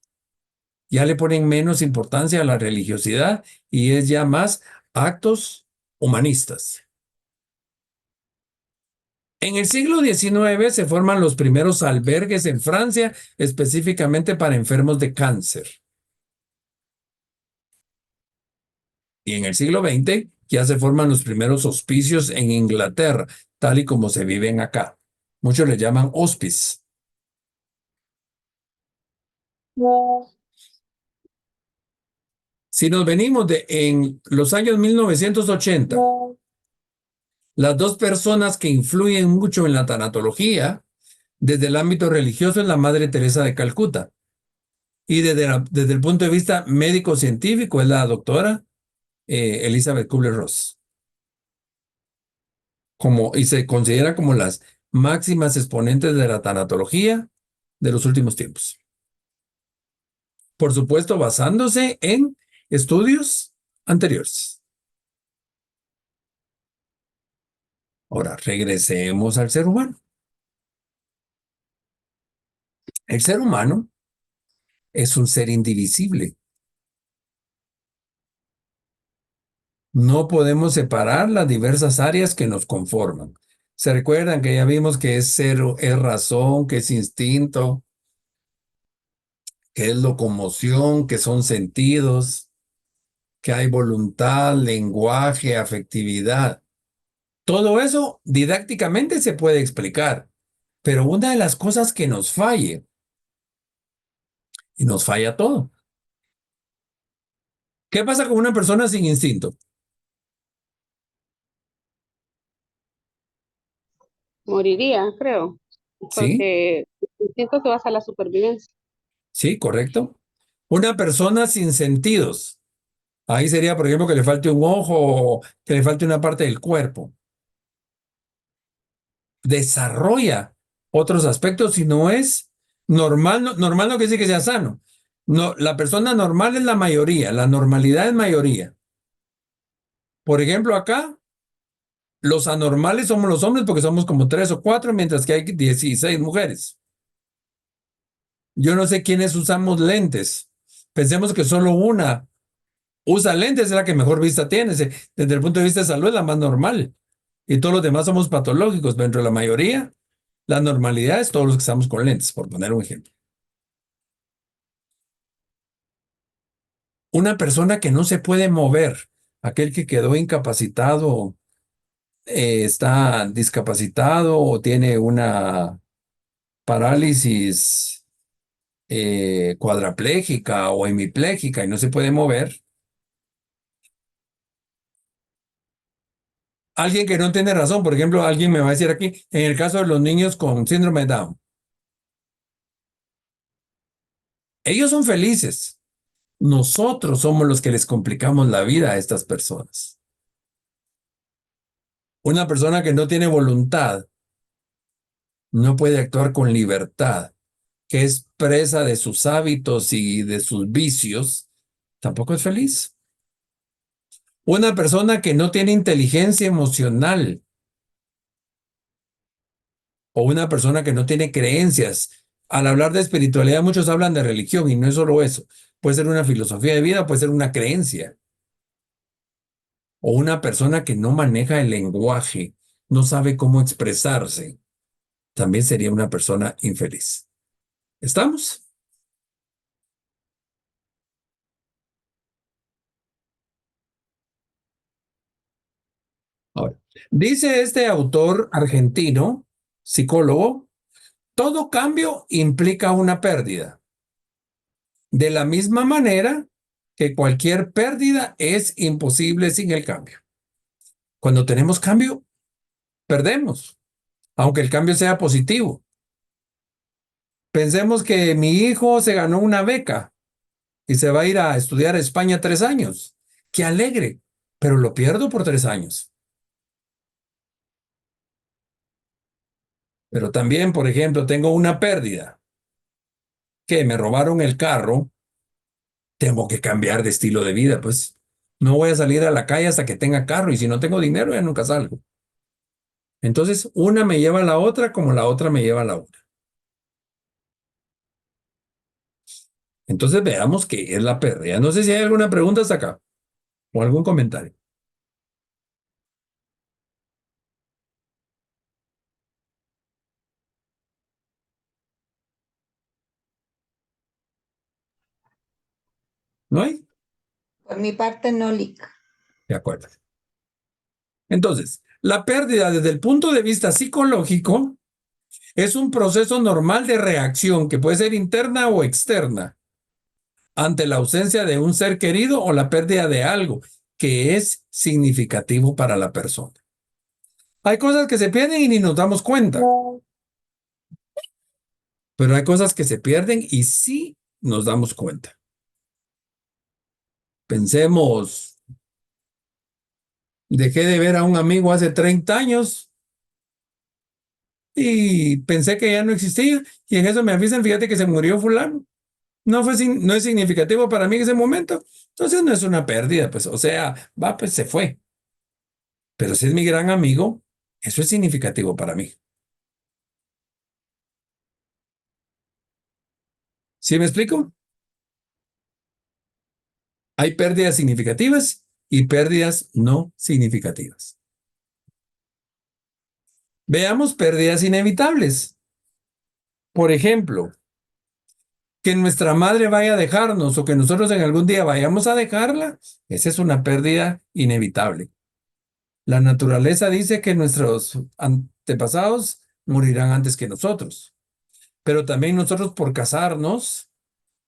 Speaker 1: Ya le ponen menos importancia a la religiosidad y es ya más actos humanistas. En el siglo XIX se forman los primeros albergues en Francia, específicamente para enfermos de cáncer. Y en el siglo XX ya se forman los primeros hospicios en Inglaterra, tal y como se viven acá. Muchos le llaman hospice. Si nos venimos en los años 1980, las dos personas que influyen mucho en la tanatología desde el ámbito religioso es la Madre Teresa de Calcuta y desde el punto de vista médico-científico es la doctora Elizabeth Kubler-Ross. Y se considera como las máximas exponentes de la tanatología de los últimos tiempos. Por supuesto, basándose en estudios anteriores. Ahora, regresemos al ser humano. El ser humano es un ser indivisible. No podemos separar las diversas áreas que nos conforman. ¿Se recuerdan que ya vimos que es cero, es razón, que es instinto, que es locomoción, que son sentidos, que hay voluntad, lenguaje, afectividad? Todo eso didácticamente se puede explicar, pero una de las cosas que nos falle, y nos falla todo. ¿Qué pasa con una persona sin instinto?
Speaker 6: Moriría, creo,
Speaker 1: ¿Sí?
Speaker 6: porque el instinto se basa en la supervivencia.
Speaker 1: Sí, correcto. Una persona sin sentidos. Ahí sería, por ejemplo, que le falte un ojo o que le falte una parte del cuerpo. Desarrolla otros aspectos y no es normal. Normal no quiere decir que sea sano. No, la persona normal es la mayoría. La normalidad es mayoría. Por ejemplo, acá, los anormales somos los hombres porque somos como 3 o 4, mientras que hay 16 mujeres. Yo no sé quiénes usamos lentes. Pensemos que solo una usa lentes, es la que mejor vista tiene. Desde el punto de vista de salud es la más normal. Y todos los demás somos patológicos, pero entre la mayoría, la normalidad es todos los que estamos con lentes, por poner un ejemplo. Una persona que no se puede mover, aquel que quedó incapacitado, está discapacitado o tiene una parálisis cuadraplégica o hemipléjica y no se puede mover. Alguien que no tiene razón, por ejemplo, alguien me va a decir aquí, en el caso de los niños con síndrome de Down, ellos son felices. Nosotros somos los que les complicamos la vida a estas personas. Una persona que no tiene voluntad no puede actuar con libertad, que es presa de sus hábitos y de sus vicios, tampoco es feliz. Una persona que no tiene inteligencia emocional o una persona que no tiene creencias. Al hablar de espiritualidad, muchos hablan de religión y no es solo eso. Puede ser una filosofía de vida, puede ser una creencia. O una persona que no maneja el lenguaje, no sabe cómo expresarse, también sería una persona infeliz. ¿Estamos? Ahora, dice este autor argentino, psicólogo, todo cambio implica una pérdida. De la misma manera que cualquier pérdida es imposible sin el cambio. Cuando tenemos cambio, perdemos, aunque el cambio sea positivo. Pensemos que mi hijo se ganó una beca y se va a ir a estudiar a España 3 años. ¡Qué alegre! Pero lo pierdo por 3 años. Pero también, por ejemplo, tengo una pérdida, que me robaron el carro, tengo que cambiar de estilo de vida, pues. No voy a salir a la calle hasta que tenga carro y si no tengo dinero ya nunca salgo. Entonces, una me lleva a la otra como la otra me lleva a la otra. Entonces, veamos qué es la pérdida. No sé si hay alguna pregunta hasta acá o algún comentario. ¿No hay?
Speaker 9: Por mi parte, no, Lic.
Speaker 1: De acuerdo. Entonces, la pérdida desde el punto de vista psicológico es un proceso normal de reacción que puede ser interna o externa ante la ausencia de un ser querido o la pérdida de algo que es significativo para la persona. Hay cosas que se pierden y ni nos damos cuenta, pero hay cosas que se pierden y sí nos damos cuenta. Pensemos, dejé de ver a un amigo hace 30 años y pensé que ya no existía y en eso me avisan, fíjate que se murió fulano. No es significativo para mí en ese momento. Entonces no es una pérdida, pues, o sea, pues se fue. Pero si es mi gran amigo, eso es significativo para mí. ¿Sí me explico? Hay pérdidas significativas y pérdidas no significativas. Veamos pérdidas inevitables. Por ejemplo, que nuestra madre vaya a dejarnos o que nosotros en algún día vayamos a dejarla, esa es una pérdida inevitable. La naturaleza dice que nuestros antepasados morirán antes que nosotros, pero también nosotros por casarnos,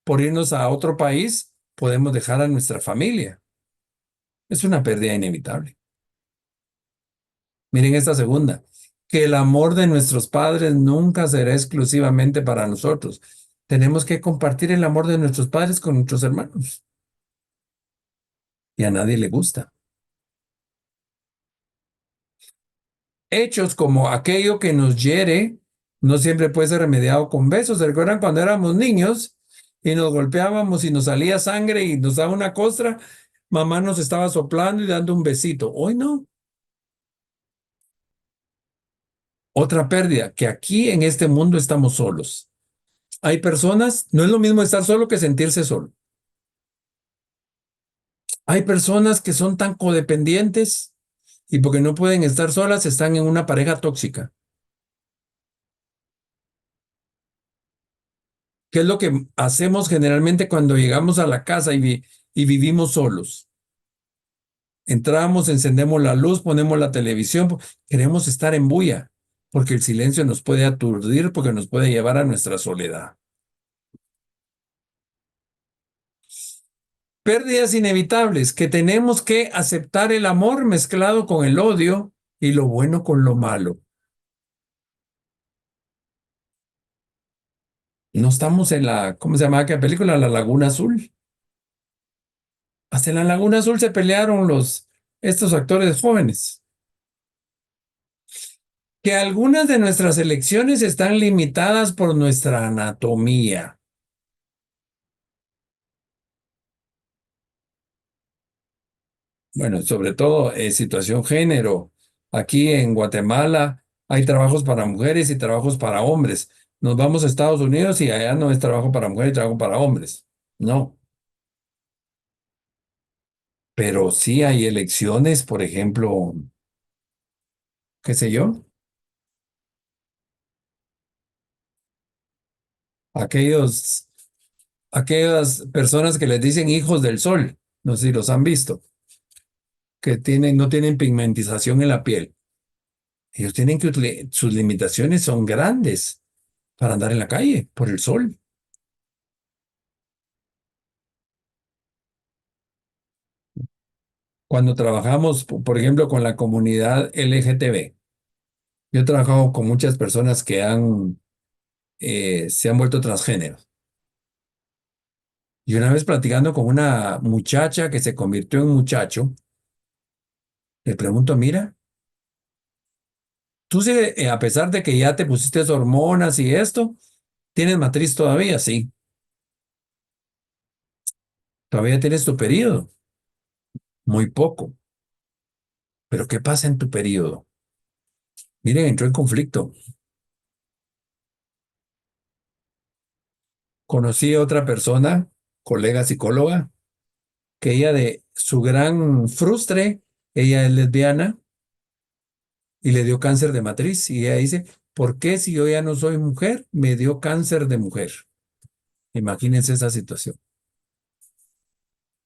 Speaker 1: por irnos a otro país, podemos dejar a nuestra familia. Es una pérdida inevitable. Miren esta segunda, que el amor de nuestros padres nunca será exclusivamente para nosotros. Tenemos que compartir el amor de nuestros padres con nuestros hermanos. Y a nadie le gusta. Hechos como aquello que nos hiere no siempre puede ser remediado con besos. ¿Se recuerdan cuando éramos niños y nos golpeábamos y nos salía sangre y nos daba una costra? Mamá nos estaba soplando y dando un besito. Hoy no. Otra pérdida, que aquí en este mundo estamos solos. Hay personas, no es lo mismo estar solo que sentirse solo. Hay personas que son tan codependientes y porque no pueden estar solas están en una pareja tóxica. ¿Qué es lo que hacemos generalmente cuando llegamos a la casa y vivimos solos? Entramos, encendemos la luz, ponemos la televisión, queremos estar en bulla, porque el silencio nos puede aturdir, porque nos puede llevar a nuestra soledad. Pérdidas inevitables, que tenemos que aceptar el amor mezclado con el odio y lo bueno con lo malo. No estamos en la, ¿cómo se llama aquella película? La Laguna Azul. Hasta en la Laguna Azul se pelearon estos actores jóvenes. Que algunas de nuestras elecciones están limitadas por nuestra anatomía. Bueno, sobre todo situación género. Aquí en Guatemala hay trabajos para mujeres y trabajos para hombres. Nos vamos a Estados Unidos y allá no es trabajo para mujeres y trabajo para hombres. No. Pero sí hay elecciones, por ejemplo, qué sé yo, aquellas personas que les dicen hijos del sol, no sé si los han visto, que no tienen pigmentización en la piel. Ellos tienen sus limitaciones son grandes para andar en la calle por el sol. Cuando trabajamos, por ejemplo, con la comunidad LGTB, yo he trabajado con muchas personas que se han vuelto transgénero. Y una vez platicando con una muchacha que se convirtió en muchacho, le pregunto, mira, tú a pesar de que ya te pusiste hormonas y esto, ¿tienes matriz todavía? Sí. Todavía tienes tu periodo. Muy poco. Pero ¿qué pasa en tu periodo? Miren, entró en conflicto. Conocí a otra persona, colega psicóloga, que ella de su gran frustre, ella es lesbiana y le dio cáncer de matriz. Y ella dice, ¿por qué si yo ya no soy mujer, me dio cáncer de mujer? Imagínense esa situación.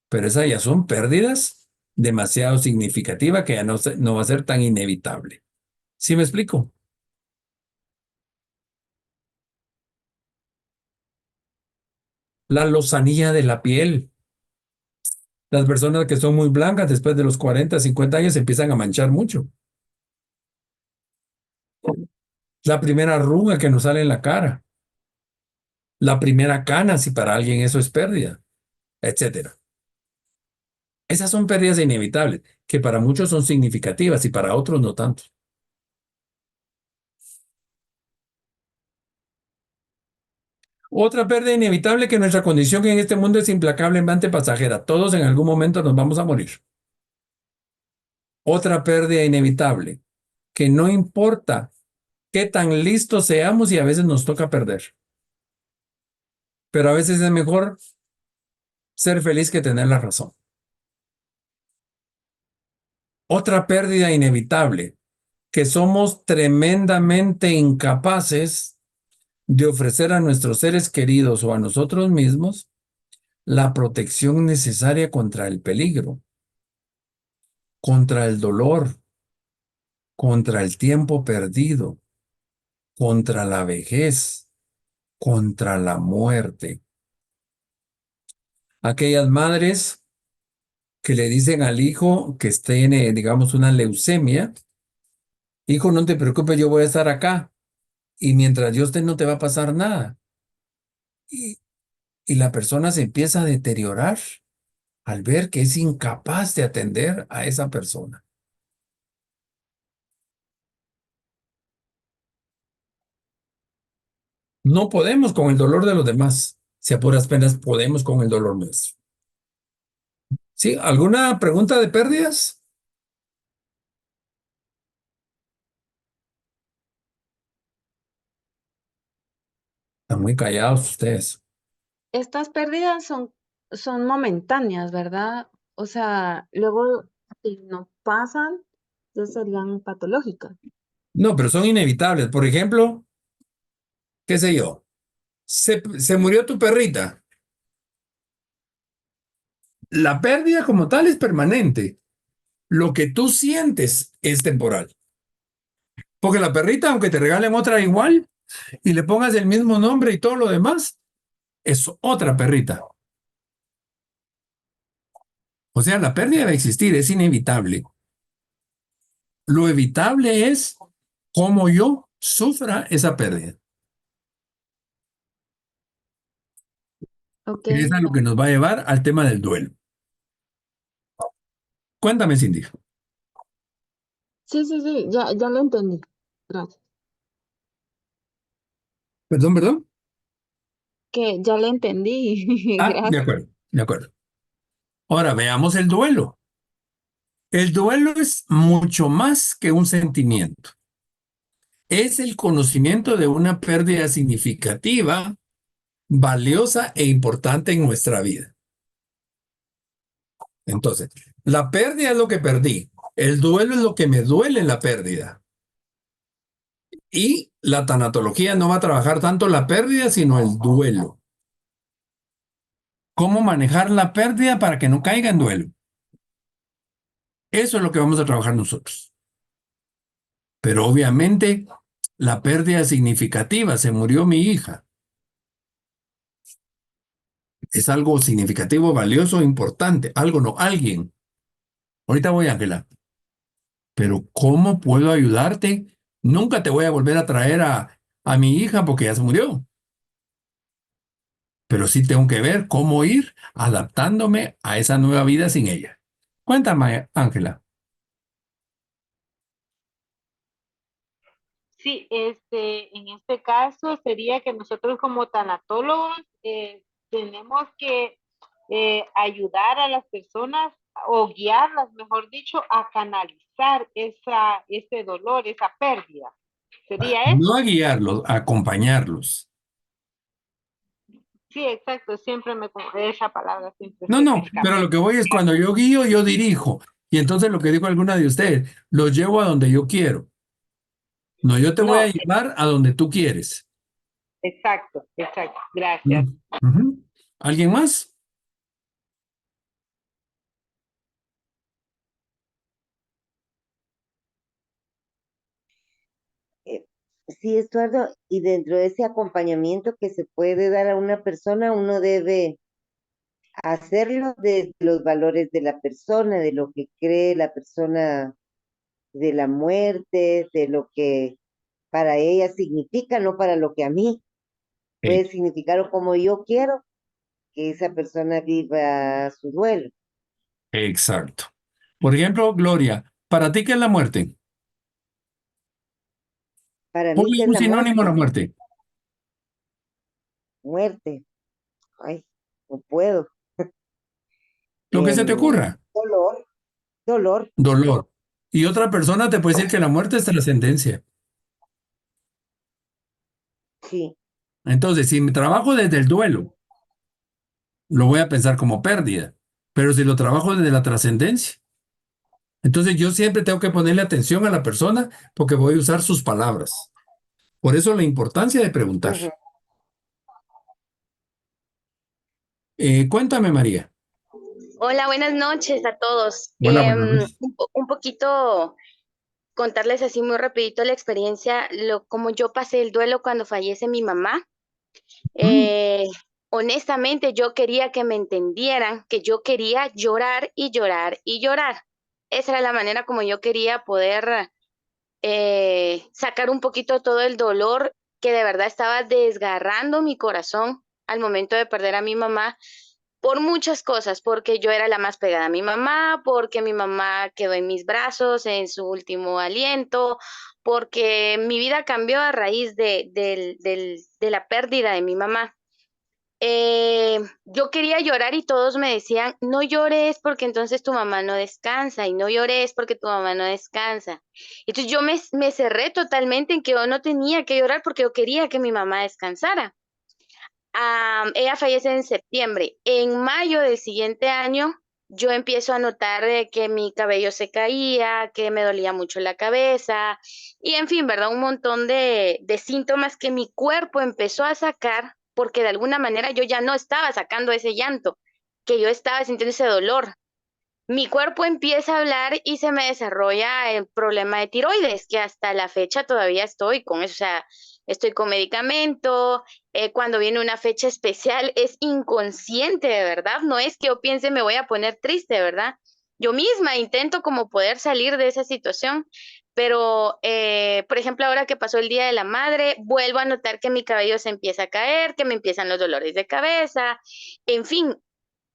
Speaker 1: Pero esas ya son pérdidas demasiado significativas que ya no va a ser tan inevitable. ¿Sí me explico? La lozanía de la piel. Las personas que son muy blancas después de los 40, 50 años se empiezan a manchar mucho. La primera arruga que nos sale en la cara. La primera cana, si para alguien eso es pérdida, etcétera. Esas son pérdidas inevitables, que para muchos son significativas y para otros no tanto. Otra pérdida inevitable que nuestra condición en este mundo es implacablemente pasajera. Todos en algún momento nos vamos a morir. Otra pérdida inevitable, que no importa qué tan listos seamos y a veces nos toca perder. Pero a veces es mejor ser feliz que tener la razón. Otra pérdida inevitable, que somos tremendamente incapaces de ofrecer a nuestros seres queridos o a nosotros mismos la protección necesaria contra el peligro, contra el dolor, contra el tiempo perdido, contra la vejez, contra la muerte. Aquellas madres que le dicen al hijo que tiene, digamos, una leucemia, hijo, no te preocupes, yo voy a estar acá y mientras yo esté no te va a pasar nada. Y la persona se empieza a deteriorar al ver que es incapaz de atender a esa persona. No podemos con el dolor de los demás, si a puras penas podemos con el dolor nuestro. ¿Sí? ¿Alguna pregunta de pérdidas? Están muy callados ustedes.
Speaker 2: Estas pérdidas son momentáneas, ¿verdad? O sea, luego si no pasan, ya serían patológicas.
Speaker 1: No, pero son inevitables. Por ejemplo, qué sé yo, se murió tu perrita. La pérdida como tal es permanente. Lo que tú sientes es temporal. Porque la perrita, aunque te regalen otra igual y le pongas el mismo nombre y todo lo demás, es otra perrita. O sea, la pérdida va a existir, es inevitable. Lo evitable es cómo yo sufra esa pérdida.
Speaker 2: Ok.
Speaker 1: Y eso es lo que nos va a llevar al tema del duelo. Cuéntame, Cindy.
Speaker 2: Sí, sí, sí, ya lo entendí. Gracias.
Speaker 1: Perdón, perdón.
Speaker 2: Que ya lo entendí.
Speaker 1: Ah, de
Speaker 2: Gracias.
Speaker 1: acuerdo, de acuerdo. Ahora veamos el duelo. El duelo es mucho más que un sentimiento. Es el conocimiento de una pérdida significativa, valiosa e importante en nuestra vida. Entonces, la pérdida es lo que perdí. El duelo es lo que me duele en la pérdida. Y la tanatología no va a trabajar tanto la pérdida, sino el duelo. ¿Cómo manejar la pérdida para que no caiga en duelo? Eso es lo que vamos a trabajar nosotros. Pero obviamente, la pérdida significativa, se murió mi hija. Es algo significativo, valioso, importante. Algo no, alguien. Ahorita voy, Ángela. Pero ¿cómo puedo ayudarte? Nunca te voy a volver a traer a mi hija porque ya se murió. Pero sí tengo que ver cómo ir adaptándome a esa nueva vida sin ella. Cuéntame, Ángela.
Speaker 7: Sí, en este caso sería que nosotros como tanatólogos tenemos que ayudar a las personas o guiarlas, mejor dicho, a canalizar ese dolor, esa pérdida. ¿Sería
Speaker 1: No
Speaker 7: eso?
Speaker 1: a guiarlos, a acompañarlos.
Speaker 7: Sí, exacto, esa palabra siempre
Speaker 1: No,
Speaker 7: se me
Speaker 1: no,
Speaker 7: escapa.
Speaker 1: pero lo que voy es cuando yo guío, yo dirijo. Y entonces lo que dijo alguna de ustedes, los llevo a donde yo quiero. No, yo te voy a
Speaker 7: No,
Speaker 1: llevar a donde tú quieres.
Speaker 7: exacto, exacto, gracias.
Speaker 1: Mm, ujú. ¿Alguien más?
Speaker 8: Eh, sí, Estuardo, y dentro de ese acompañamiento que se puede dar a una persona, uno debe hacerlo desde los valores de la persona, de lo que cree la persona de la muerte, de lo que para ella significa, no para lo que a mí
Speaker 1: Eh,
Speaker 8: puede significar o como yo quiero que esa persona viva su duelo.
Speaker 1: Exacto. Por ejemplo, Gloria, ¿para ti qué es la muerte?
Speaker 8: Para mí,
Speaker 1: Ponle
Speaker 8: ¿qué es
Speaker 1: un
Speaker 8: la
Speaker 1: sinónimo a la
Speaker 8: muerte?
Speaker 1: muerte.
Speaker 8: Muerte. Ay, no puedo.
Speaker 1: Lo que se te ocurra.
Speaker 8: Dolor, dolor,
Speaker 1: Dolor. Y otra persona te puede decir que la muerte es trascendencia.
Speaker 8: sí.
Speaker 1: Entonces, si me trabajo desde el duelo, lo voy a pensar como pérdida. Pero si lo trabajo desde la trascendencia, entonces yo siempre tengo que ponerle atención a la persona porque voy a usar sus palabras. Por eso la importancia de preguntar.
Speaker 8: Ujú.
Speaker 1: Cuéntame, María.
Speaker 10: Hola, buenas noches a todos.
Speaker 1: Hola, buenas noches.
Speaker 10: Un poquito contarles así muy rapidito la experiencia, como yo pasé el duelo cuando fallece mi mamá.
Speaker 1: Mm,
Speaker 10: Eh, Honestamente, yo quería que me entendieran que yo quería llorar y llorar y llorar. Esa era la manera como yo quería poder sacar un poquito todo el dolor que de verdad estaba desgarrando mi corazón al momento de perder a mi mamá por muchas cosas, porque yo era la más pegada a mi mamá, porque mi mamá quedó en mis brazos en su último aliento, porque mi vida cambió a raíz de la pérdida de mi mamá. Yo quería llorar y todos me decían, no llores porque entonces tu mamá no descansa y no llores porque tu mamá no descansa. Entonces yo me cerré totalmente en que yo no tenía que llorar porque yo quería que mi mamá descansara. Ella fallece en septiembre. En mayo del siguiente año, yo empiezo a notar de que mi cabello se caía, que me dolía mucho la cabeza y en fin, ¿verdad? Un montón de síntomas que mi cuerpo empezó a sacar porque de alguna manera yo ya no estaba sacando ese llanto, que yo estaba sintiendo ese dolor. mi cuerpo empieza a hablar y se me desarrolla el problema de tiroides, que hasta la fecha todavía estoy con eso, o sea, estoy con medicamento, cuando viene una fecha especial es inconsciente, de verdad, no es que yo piense me voy a poner triste, ¿verdad? Yo misma intento como poder salir de esa situación, pero, por ejemplo, ahora que pasó el Día de la Madre, vuelvo a notar que mi cabello se empieza a caer, que me empiezan los dolores de cabeza, en fin,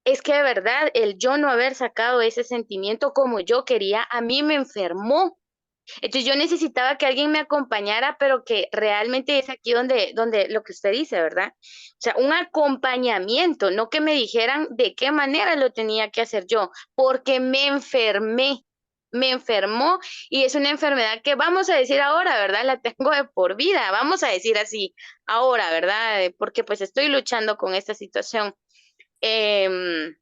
Speaker 10: es que de verdad el yo no haber sacado ese sentimiento como yo quería, a mí me enfermó. Entonces yo necesitaba que alguien me acompañara, pero que realmente es aquí donde lo que usted dice, ¿verdad? O sea, un acompañamiento, no que me dijeran de qué manera lo tenía que hacer yo, porque me enfermó y es una enfermedad que vamos a decir ahora, ¿verdad? La tengo de por vida, vamos a decir así ahora, ¿verdad? Porque pues estoy luchando con esta situación. Em,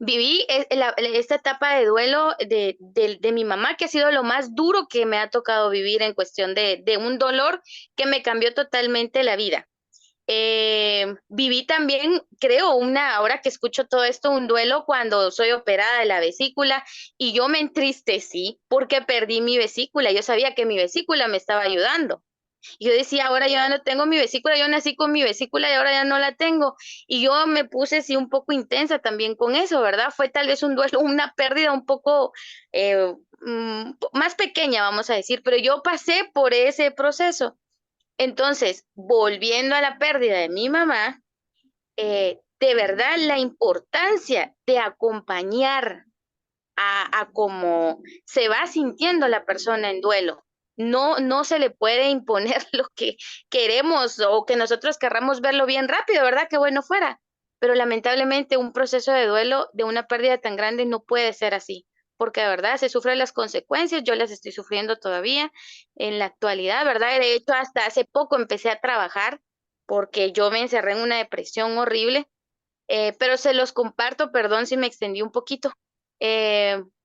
Speaker 10: Viví esta etapa de duelo de mi mamá, que ha sido lo más duro que me ha tocado vivir en cuestión de un dolor que me cambió totalmente la vida. Viví también, creo, ahora que escucho todo esto, un duelo cuando soy operada de la vesícula y yo me entristecí porque perdí mi vesícula. Yo sabía que mi vesícula me estaba ayudando. Y yo decía, ahora yo ya no tengo mi vesícula, yo nací con mi vesícula y ahora ya no la tengo. Y yo me puse así un poco intensa también con eso, ¿verdad? Fue tal vez un duelo, una pérdida un poco más pequeña, vamos a decir, pero yo pasé por ese proceso. Entonces, volviendo a la pérdida de mi mamá, de verdad la importancia de acompañar a cómo se va sintiendo la persona en duelo. No se le puede imponer lo que queremos o que nosotros querramos verlo bien rápido, ¿verdad? Qué bueno fuera. Pero lamentablemente un proceso de duelo de una pérdida tan grande no puede ser así, porque de verdad se sufren las consecuencias, yo las estoy sufriendo todavía en la actualidad, ¿verdad? De hecho, hasta hace poco empecé a trabajar porque yo me encerré en una depresión horrible, pero se los comparto, perdón si me extendí un poquito,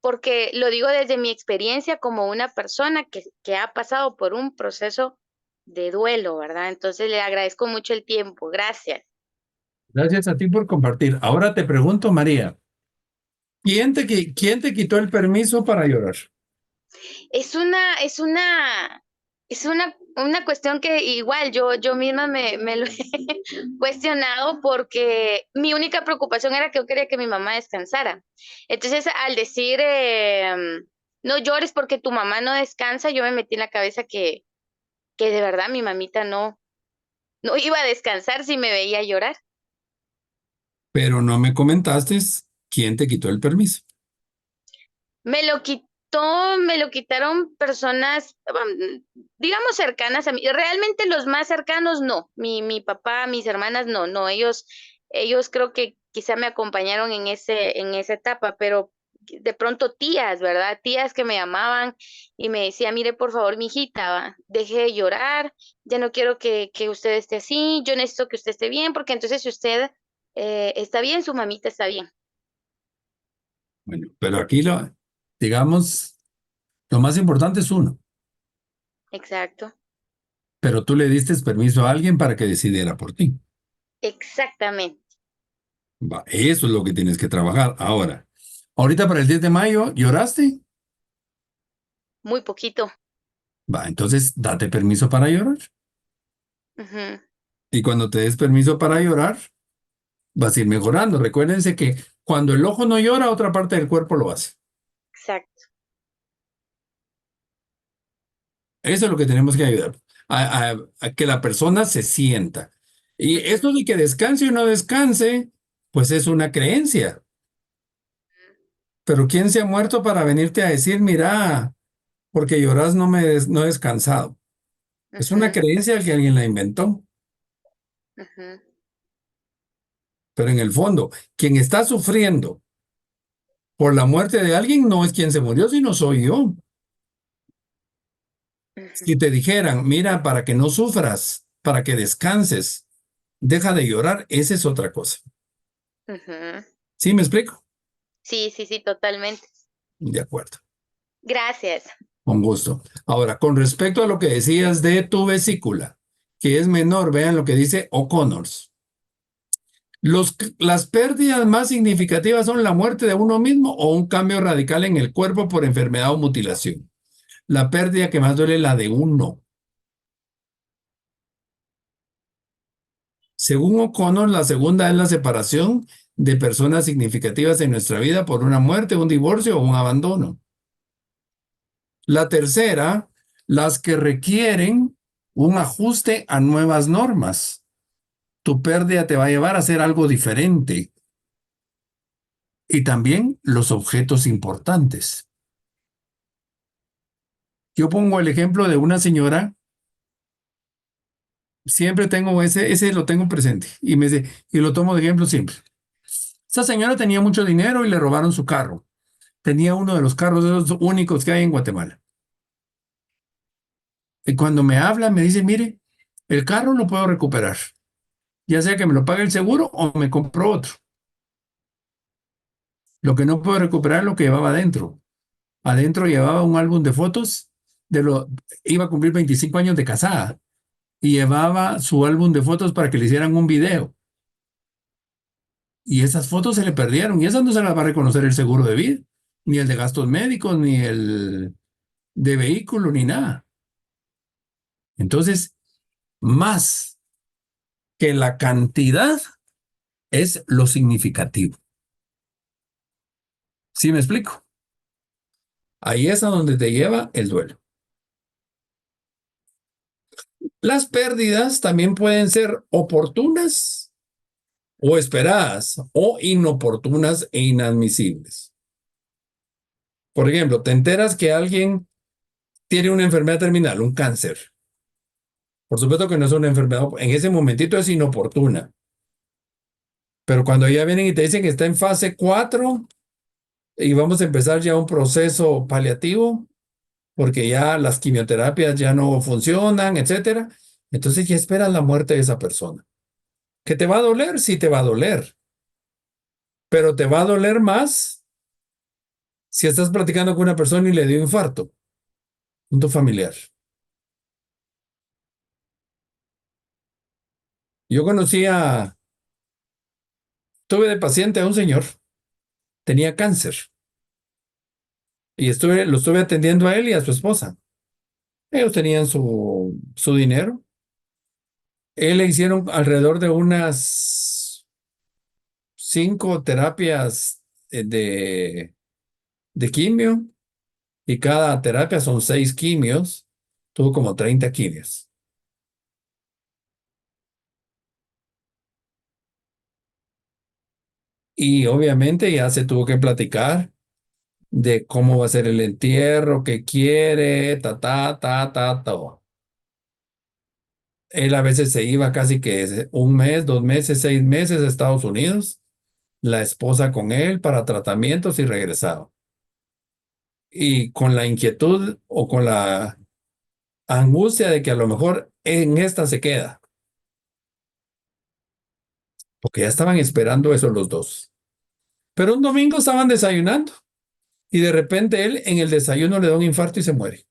Speaker 10: porque lo digo desde mi experiencia como una persona que ha pasado por un proceso de duelo, ¿verdad? Entonces le agradezco mucho el tiempo. Gracias.
Speaker 1: Gracias a ti por compartir. Ahora te pregunto, María, ¿quién te quitó el permiso para llorar?
Speaker 10: Es una cuestión que igual yo misma me lo he cuestionado porque mi única preocupación era que yo quería que mi mamá descansara. Entonces, al decir, no llores porque tu mamá no descansa, yo me metí en la cabeza que de verdad mi mamita no iba a descansar si me veía llorar.
Speaker 1: Pero no me comentaste quién te quitó el permiso.
Speaker 10: Me lo quitaron personas, digamos, cercanas a mí. Realmente los más cercanos no. Mi papá, mis hermanas no. Ellos creo que quizá me acompañaron en esa etapa, pero de pronto tías, ¿verdad? Tías que me llamaban y me decían, mire, por favor, mijita, deje de llorar, ya no quiero que usted esté así, yo necesito que usted esté bien, porque entonces si usted está bien, su mamita está bien.
Speaker 1: Bueno, pero aquí digamos, lo más importante es uno,
Speaker 10: Exacto,
Speaker 1: pero tú le diste permiso a alguien para que decidiera por ti.
Speaker 10: exactamente.
Speaker 1: Va, eso es lo que tienes que trabajar. Ahorita para el 10 de mayo, ¿lloraste?
Speaker 10: Muy poquito.
Speaker 1: Va, entonces date permiso para llorar.
Speaker 10: Ujú,
Speaker 1: Y cuando te des permiso para llorar, vas a ir mejorando. Recuérdense que cuando el ojo no llora, otra parte del cuerpo lo hace.
Speaker 10: exacto.
Speaker 1: Eso es lo que tenemos que ayudar, a que la persona se sienta. Y esto de que descanse o no descanse, pues es una creencia. Pero ¿quién se ha muerto para venirte a decir, mira, porque lloras no he descansado? Es una
Speaker 10: Ujú,
Speaker 1: creencia que alguien la inventó.
Speaker 10: ujú,
Speaker 1: Pero en el fondo, quien está sufriendo por la muerte de alguien no es quien se murió, sino soy yo.
Speaker 10: ujú,
Speaker 1: Si te dijeran, mira, para que no sufras, para que descanses, deja de llorar, esa es otra cosa.
Speaker 10: ujú.
Speaker 1: ¿Sí me explico?
Speaker 10: Sí, sí, sí, totalmente.
Speaker 1: De acuerdo,
Speaker 10: Gracias.
Speaker 1: con gusto. Ahora, con respecto a lo que decías de tu vesícula, que es menor, vean lo que dice O'Connors. Las pérdidas más significativas son la muerte de uno mismo o un cambio radical en el cuerpo por enfermedad o mutilación. La pérdida que más duele es la de uno. Según O'Connor, la segunda es la separación de personas significativas en nuestra vida por una muerte, un divorcio o un abandono. La tercera, las que requieren un ajuste a nuevas normas. Tu pérdida te va a llevar a hacer algo diferente. Y también los objetos importantes. Yo pongo el ejemplo de una señora, siempre tengo ese lo tengo presente, y lo tomo de ejemplo siempre. Esa señora tenía mucho dinero y le robaron su carro. Tenía uno de los carros de los únicos que hay en Guatemala. Y cuando me habla, me dice, mire, el carro lo puedo recuperar, ya sea que me lo pague el seguro o me compro otro. Lo que no puedo recuperar es lo que llevaba adentro. Adentro llevaba un álbum de fotos, iba a cumplir 25 años de casada, y llevaba su álbum de fotos para que le hicieran un video. Y esas fotos se le perdieron, y esas no se las va a reconocer el seguro de vida, ni el de gastos médicos, ni el de vehículo, ni nada. Entonces, más que la cantidad es lo significativo. ¿Sí me explico? Ahí es a donde te lleva el duelo. Las pérdidas también pueden ser oportunas o esperadas, o inoportunas e inadmisibles. Por ejemplo, te enteras que alguien tiene una enfermedad terminal, un cáncer. Por supuesto que no es una enfermedad, en ese momentito es inoportuna. Pero cuando ya vienen y te dicen que está en fase 4 y vamos a empezar ya un proceso paliativo, porque ya las quimioterapias ya no funcionan, etcétera, entonces ya esperas la muerte de esa persona. ¿Que te va a doler? Sí te va a doler. Pero te va a doler más si estás platicando con una persona y le dio infarto, un familiar. Yo tuve de paciente a un señor, tenía cáncer, y lo estuve atendiendo a él y a su esposa. Ellos tenían su dinero. Él le hicieron alrededor de unas 5 terapias de quimio, y cada terapia son 6 quimios. Tuvo como 30 quimios. Y obviamente ya se tuvo que platicar de cómo va a ser el entierro, qué quiere, todo. Él a veces se iba casi que 1 mes, 2 meses, 6 meses a Estados Unidos, la esposa con él para tratamientos, y regresaba. Y con la inquietud o con la angustia de que a lo mejor en esta se queda. Porque ya estaban esperando eso los dos. Pero un domingo estaban desayunando y de repente él en el desayuno le da un infarto y se muere.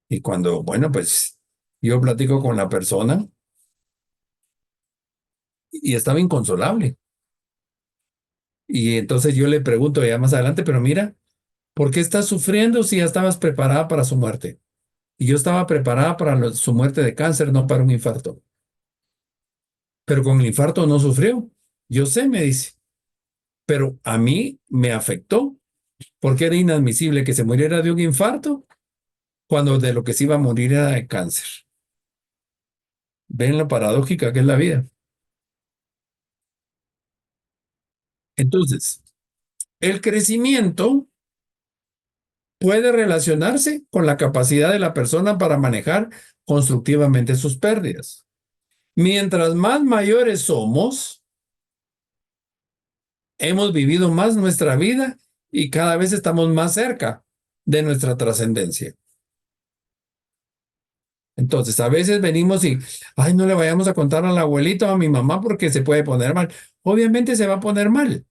Speaker 1: Y cuando, bueno, pues yo platico con la persona y estaba inconsolable. Y entonces yo le pregunto ya más adelante, pero mira, ¿por qué estás sufriendo si ya estabas preparada para su muerte? Y yo estaba preparada para su muerte de cáncer, no para un infarto. Pero con el infarto no sufrió. Yo sé, me dice. Pero a mí me afectó porque era inadmisible que se muriera de un infarto cuando de lo que se iba a morir era de cáncer. ¿Ven lo paradójica que es la vida? Entonces, el crecimiento puede relacionarse con la capacidad de la persona para manejar constructivamente sus pérdidas. Mientras más mayores somos, hemos vivido más nuestra vida y cada vez estamos más cerca de nuestra trascendencia. Entonces, a veces venimos y, ay, no le vayamos a contar al abuelito o a mi mamá porque se puede poner mal. Obviamente se va a poner mal,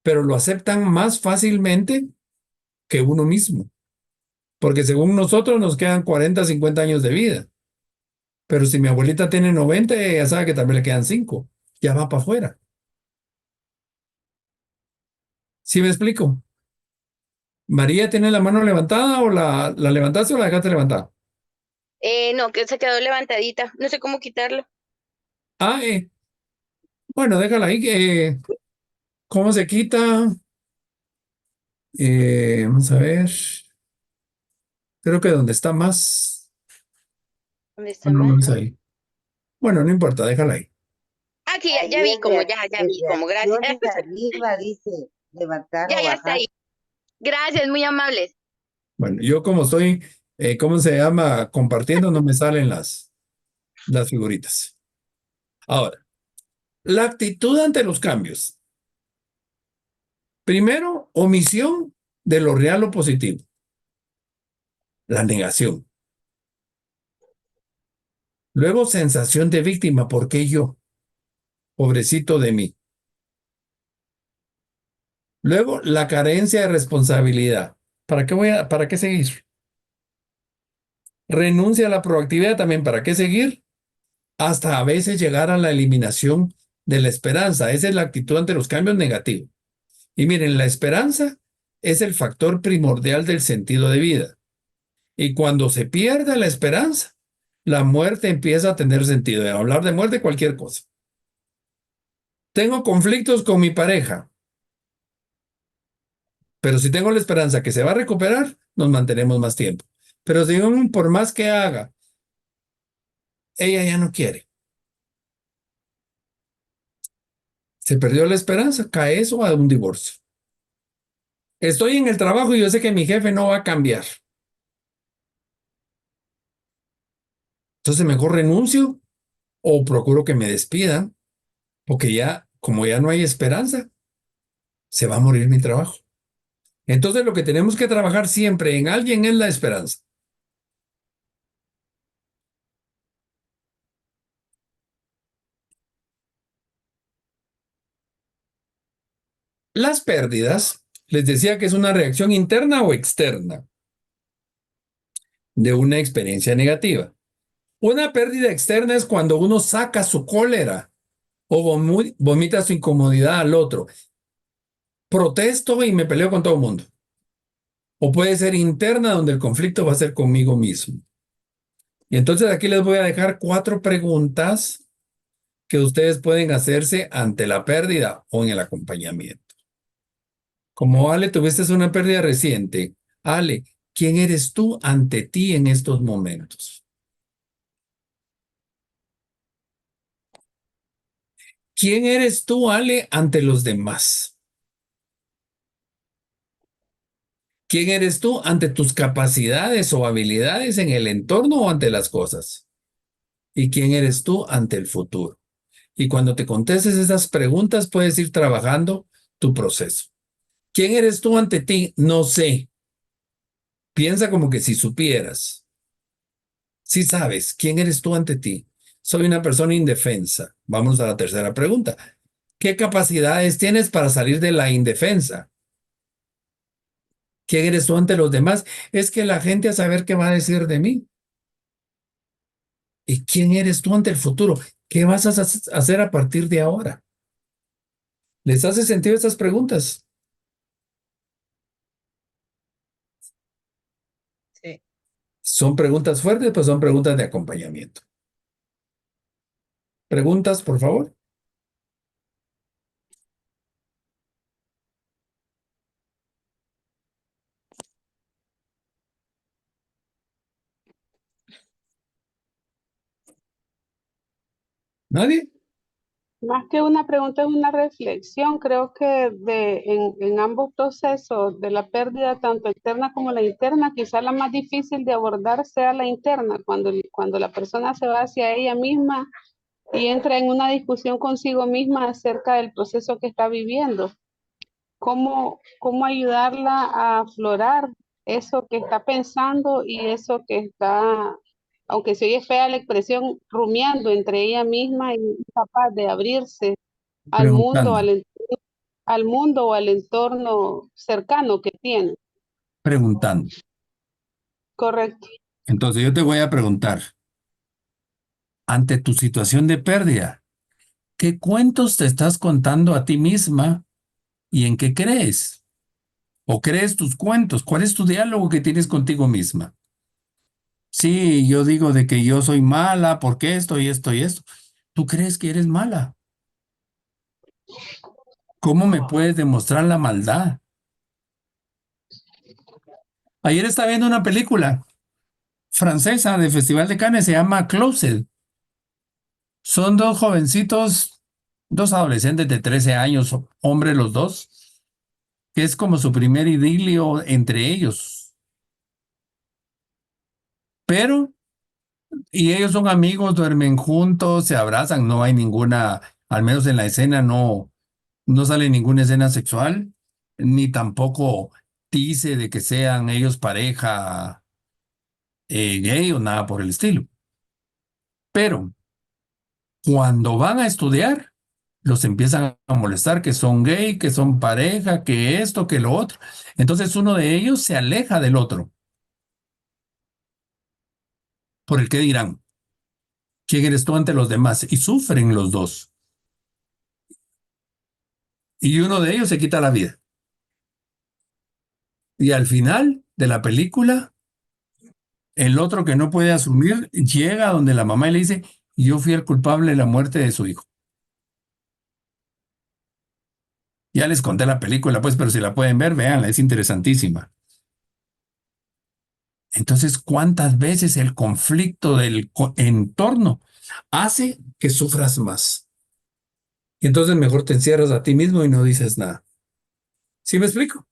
Speaker 1: pero lo aceptan más fácilmente que uno mismo, porque según nosotros nos quedan 40, 50 años de vida. Pero si mi abuelita tiene 90, ella sabe que también le quedan 5. Ya va para afuera. ¿Sí me explico? ¿María tiene la mano levantada o la levantaste o la dejaste levantada?
Speaker 10: No, que se quedó levantadita. No sé cómo quitarlo.
Speaker 1: Ah, bueno, déjala ahí. ¿Cómo se quita? Vamos a ver. Creo que donde está más.
Speaker 10: ¿Dónde está
Speaker 1: No, no
Speaker 10: más?
Speaker 1: es ahí. Bueno, no importa, déjala ahí.
Speaker 10: Aquí, ya
Speaker 8: Ahí
Speaker 10: vi cómo, ya
Speaker 8: en
Speaker 10: vi cómo, gracias.
Speaker 8: reacciones arriba dice levantar o
Speaker 10: Ya está
Speaker 8: bajar.
Speaker 10: ahí. Gracias, muy amables.
Speaker 1: Bueno, yo como estoy, ¿cómo se llama? Compartiendo, no me salen las figuritas. Ahora, la actitud ante los cambios. Primero, omisión de lo real o positivo. La negación. Luego, sensación de víctima. ¿Por qué yo? Pobrecito de mí. Luego, la carencia de responsabilidad. ¿Para qué seguir? Renuncia a la proactividad también. ¿Para qué seguir? Hasta a veces llegar a la eliminación de la esperanza. Esa es la actitud ante los cambios negativos. Y miren, la esperanza es el factor primordial del sentido de vida. Y cuando se pierde la esperanza, la muerte empieza a tener sentido. De hablar de muerte, cualquier cosa. Tengo conflictos con mi pareja, pero si tengo la esperanza que se va a recuperar, nos mantenemos más tiempo. Pero si por más que haga, ella ya no quiere. Se perdió la esperanza, cae eso a un divorcio. Estoy en el trabajo y yo sé que mi jefe no va a cambiar. Entonces mejor renuncio o procuro que me despidan, porque ya, como ya no hay esperanza, se va a morir mi trabajo. Entonces lo que tenemos que trabajar siempre en alguien es la esperanza. Las pérdidas, les decía que es una reacción interna o externa de una experiencia negativa. Una pérdida externa es cuando uno saca su cólera o vomita su incomodidad al otro. Protesto y me peleo con todo el mundo. O puede ser interna, donde el conflicto va a ser conmigo mismo. Y entonces aquí les voy a dejar 4 preguntas que ustedes pueden hacerse ante la pérdida o en el acompañamiento. Como Ale, tuviste una pérdida reciente. Ale, ¿quién eres tú ante ti en estos momentos? ¿Quién eres tú, Ale, ante los demás? ¿Quién eres tú ante tus capacidades o habilidades en el entorno o ante las cosas? ¿Y quién eres tú ante el futuro? Y cuando te contestes esas preguntas, puedes ir trabajando tu proceso. ¿Quién eres tú ante ti? No sé. Piensa como que si supieras. Si sabes, ¿quién eres tú ante ti? Soy una persona indefensa. Vamos a la tercera pregunta. ¿Qué capacidades tienes para salir de la indefensa? ¿Quién eres tú ante los demás? Es que la gente a saber qué va a decir de mí. ¿Y quién eres tú ante el futuro? ¿Qué vas a hacer a partir de ahora? ¿Les hace sentido estas preguntas?
Speaker 5: Sí.
Speaker 1: Son preguntas fuertes, pues son preguntas de acompañamiento. ¿Preguntas, por favor? ¿Nadie?
Speaker 6: Más que una pregunta, es una reflexión. Creo que en ambos procesos de la pérdida, tanto externa como la interna, quizá la más difícil de abordar sea la interna, cuando la persona se va hacia ella misma y entra en una discusión consigo misma acerca del proceso que está viviendo. ¿Cómo ayudarla a aflorar eso que está pensando y eso que está, aunque se oye fea la expresión, rumiando entre ella misma y capaz de abrirse al mundo,
Speaker 1: Preguntando,
Speaker 6: al mundo o al entorno cercano que tiene?
Speaker 1: preguntando.
Speaker 6: Correcto.
Speaker 1: Entonces yo te voy a preguntar, ante tu situación de pérdida, ¿qué cuentos te estás contando a ti misma y en qué crees? ¿O crees tus cuentos? ¿Cuál es tu diálogo que tienes contigo misma? Sí, yo digo de que yo soy mala porque esto y esto y esto. ¿Tú crees que eres mala? ¿Cómo me puedes demostrar la maldad? Ayer estaba viendo una película francesa del Festival de Cannes, se llama Closet. Son dos jovencitos, dos adolescentes de 13 años, hombres los dos, que es como su primer idilio entre ellos. Pero, y ellos son amigos, duermen juntos, se abrazan, no hay ninguna, al menos en la escena no sale ninguna escena sexual, ni tampoco dice de que sean ellos pareja gay o nada por el estilo. Pero cuando van a estudiar, los empiezan a molestar que son gay, que son pareja, que esto, que lo otro. Entonces uno de ellos se aleja del otro. ¿Por el qué dirán? ¿Quién eres tú ante los demás? Y sufren los dos. Y uno de ellos se quita la vida. Y al final de la película, el otro que no puede asumir llega donde la mamá y le dice, yo fui el culpable de la muerte de su hijo. Ya les conté la película, pues, pero si la pueden ver, véanla, es interesantísima. Entonces, ¿cuántas veces el conflicto del entorno hace que sufras más? Y entonces mejor te encierras a ti mismo y no dices nada. ¿Sí me explico?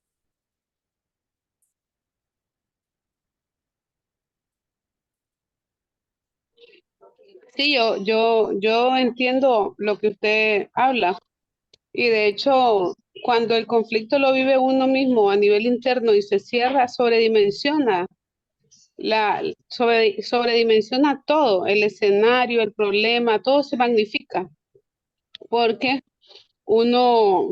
Speaker 6: Sí, yo entiendo lo que usted habla. Y de hecho, cuando el conflicto lo vive uno mismo a nivel interno y se cierra, sobredimensiona todo, el escenario, el problema, todo se magnifica, porque uno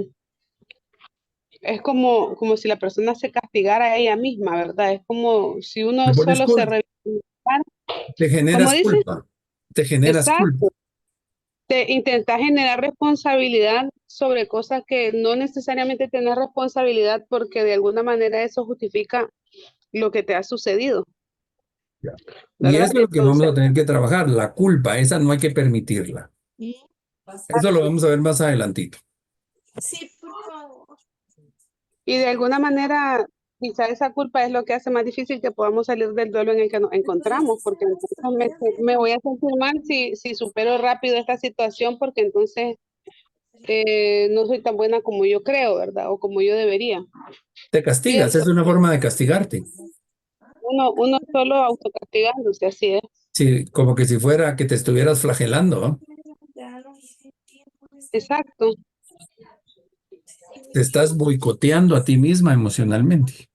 Speaker 6: es como si la persona se castigara a ella misma, ¿verdad? Es como si
Speaker 1: Te
Speaker 6: uno
Speaker 1: pones
Speaker 6: solo se
Speaker 1: culpa,
Speaker 6: revienta,
Speaker 1: te
Speaker 6: como
Speaker 1: generas
Speaker 6: dice,
Speaker 1: culpa, te generas culpa.
Speaker 6: exacto, te intenta generar responsabilidad sobre cosas que no necesariamente tenés responsabilidad porque de alguna manera eso justifica lo que te ha sucedido,
Speaker 1: Ya. Y
Speaker 6: ¿verdad?
Speaker 1: eso es lo que vamos
Speaker 6: Entonces,
Speaker 1: a tener que trabajar, la culpa, esa no hay que permitirla. Eso lo vamos a ver más adelantito.
Speaker 5: Sí, por favor.
Speaker 6: y de alguna manera, quizá esa culpa es lo que hace más difícil que podamos salir del duelo en el que nos encontramos, porque entonces me voy a sentir mal si supero rápido esta situación, porque entonces no soy tan buena como yo creo, ¿verdad? O como yo debería.
Speaker 1: Te castigas,
Speaker 6: Pienso,
Speaker 1: es una forma de castigarte.
Speaker 6: uno solo autocastigándose, así es.
Speaker 1: Sí, como que si fuera que te estuvieras flagelando, ¿no?
Speaker 6: Exacto.
Speaker 1: Te estás boicoteando a ti misma emocionalmente.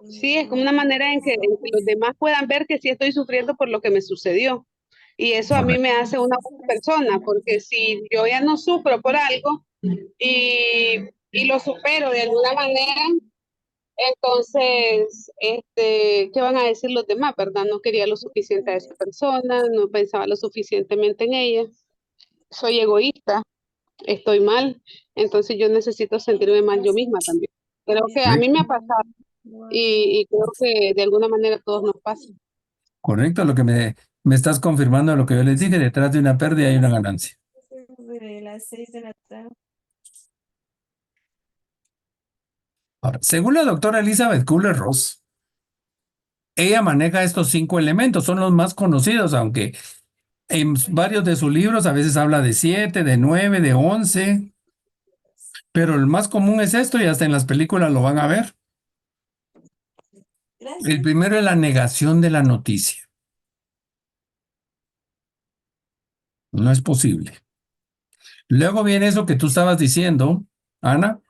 Speaker 6: Sí, es como una manera en que los demás puedan ver que sí estoy sufriendo por lo que me sucedió. Y eso a mí me hace una buena persona, porque si yo ya no sufro por algo y lo supero de alguna manera, entonces, ¿qué van a decir los demás, verdad? No quería lo suficiente a esa persona, no pensaba lo suficientemente en ella, soy egoísta, estoy mal, entonces yo necesito sentirme mal yo misma también. Creo que a mí me ha pasado y creo que de alguna manera a todos nos pasa.
Speaker 1: Correcto, lo que me estás confirmando lo que yo les dije, detrás de una pérdida hay una ganancia.
Speaker 5: Sobre las 6 de la tarde.
Speaker 1: Ahora, según la doctora Elizabeth Kubler-Ross, ella maneja estos 5 elementos, son los más conocidos, aunque en varios de sus libros a veces habla de 7, de 9, de 11, pero el más común es esto y hasta en las películas lo van a ver. El primero es la negación de la noticia. No es posible. Luego viene eso que tú estabas diciendo, Ana,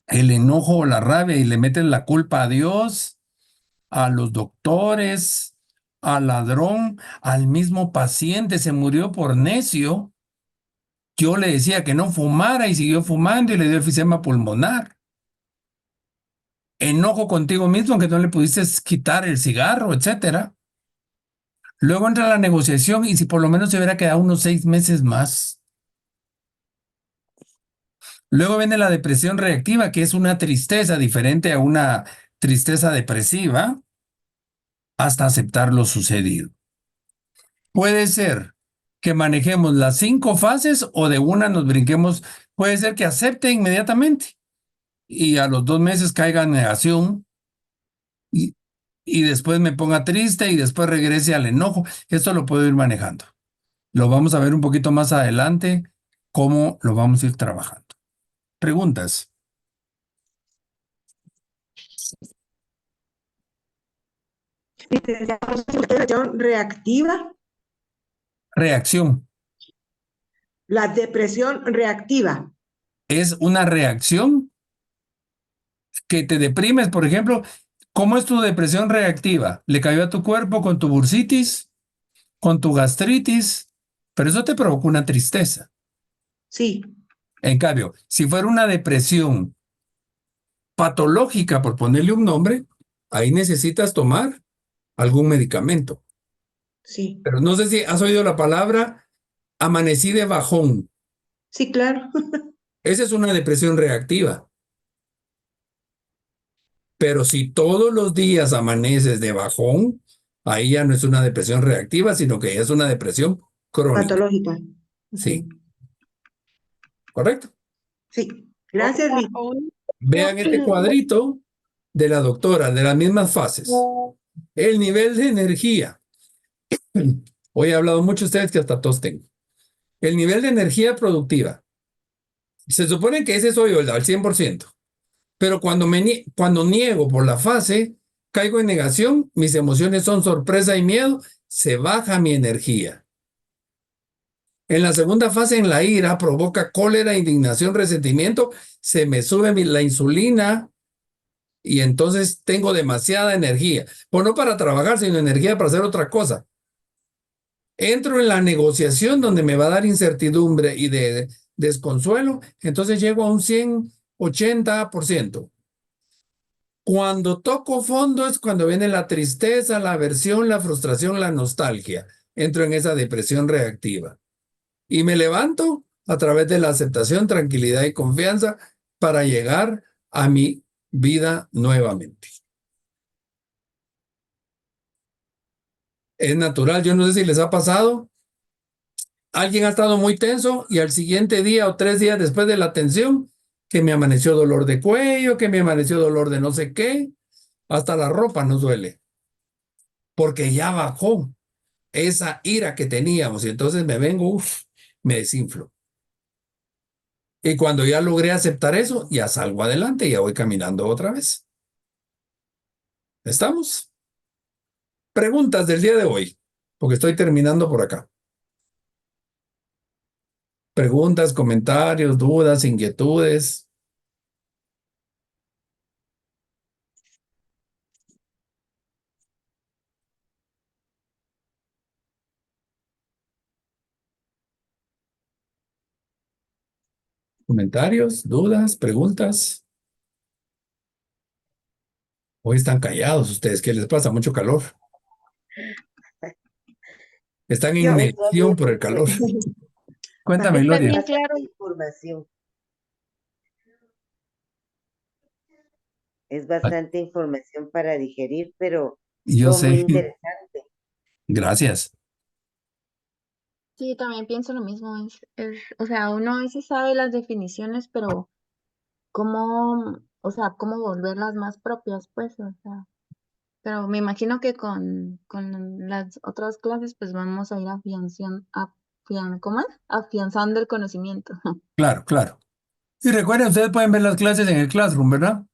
Speaker 1: el enojo o la rabia y le meten la culpa a Dios, a los doctores, al ladrón, al mismo paciente, se murió por necio. Yo le decía que no fumara y siguió fumando y le dio enfisema pulmonar. Enojo contigo mismo que no le pudiste quitar el cigarro, etcétera. Luego entra la negociación y si por lo menos se hubiera quedado unos 6 meses más. Luego viene la depresión reactiva, que es una tristeza diferente a una tristeza depresiva, hasta aceptar lo sucedido. Puede ser que manejemos las 5 fases o de una nos brinquemos. Puede ser que acepte inmediatamente y a los 2 meses caiga en negación y, y después me ponga triste y después regrese al enojo. Esto lo puedo ir manejando. Lo vamos a ver un poquito más adelante, cómo lo vamos a ir trabajando. Preguntas.
Speaker 11: Depresión reactiva,
Speaker 1: Reacción.
Speaker 11: la depresión reactiva.
Speaker 1: Es una reacción que te deprimes, por ejemplo. ¿Cómo es tu depresión reactiva? ¿Le cayó a tu cuerpo con tu bursitis, con tu gastritis? Pero eso te provoca una tristeza.
Speaker 11: Sí,
Speaker 1: En cambio, si fuera una depresión patológica, por ponerle un nombre, ahí necesitas tomar algún medicamento.
Speaker 11: sí,
Speaker 1: Pero no sé si has oído la palabra amanecí de bajón.
Speaker 11: sí, claro.
Speaker 1: Esa es una depresión reactiva. Pero si todos los días amaneces de bajón, ahí ya no es una depresión reactiva, sino que es una depresión crónica.
Speaker 11: Patológica.
Speaker 1: Sí. ¿Correcto?
Speaker 11: Sí. Gracias, Liz.
Speaker 1: Vean este cuadrito de la doctora, de las mismas fases. El nivel de energía. Hoy he hablado mucho de ustedes que hasta tos tengo. El nivel de energía productiva. Se supone que ese soy yo, al 100%. Pero cuando niego por la fase, caigo en negación, mis emociones son sorpresa y miedo, se baja mi energía. En la segunda fase, en la ira, provoca cólera, indignación, resentimiento, se me sube la insulina y entonces tengo demasiada energía. Pues no para trabajar, sino energía para hacer otra cosa. Entro en la negociación donde me va a dar incertidumbre y de desconsuelo, entonces llego a un 180%. Cuando toco fondo es cuando viene la tristeza, la aversión, la frustración, la nostalgia. Entro en esa depresión reactiva. Y me levanto a través de la aceptación, tranquilidad y confianza para llegar a mi vida nuevamente. Es natural, yo no sé si les ha pasado. Alguien ha estado muy tenso y al siguiente día o 3 días después de la tensión, que me amaneció dolor de cuello, que me amaneció dolor de no sé qué, hasta la ropa nos duele, porque ya bajó esa ira que teníamos y entonces me vengo, me desinflo. Y cuando ya logré aceptar eso, ya salgo adelante y ya voy caminando otra vez. ¿Estamos? Preguntas del día de hoy, porque estoy terminando por acá. Preguntas, comentarios, dudas, inquietudes. Comentarios, dudas, preguntas. Hoy están callados ustedes. ¿Qué les pasa? Mucho calor. Están en
Speaker 8: Yo
Speaker 1: inmersión por el calor. Cuéntame,
Speaker 5: Está
Speaker 1: Gloria.
Speaker 5: bien claro.
Speaker 8: Información. Es bastante información para digerir, pero
Speaker 1: Yo
Speaker 8: todo muy
Speaker 1: sé.
Speaker 8: interesante.
Speaker 1: Gracias.
Speaker 2: Sí, también pienso lo mismo. O sea, uno a veces sabe las definiciones, pero cómo, o sea, cómo volverlas más propias, pues, o sea. Pero me imagino que con las otras clases, pues vamos a ir ¿cómo es? Afianzando el conocimiento.
Speaker 1: Claro, claro. Y recuerden, ustedes pueden ver las clases en el Classroom, ¿verdad?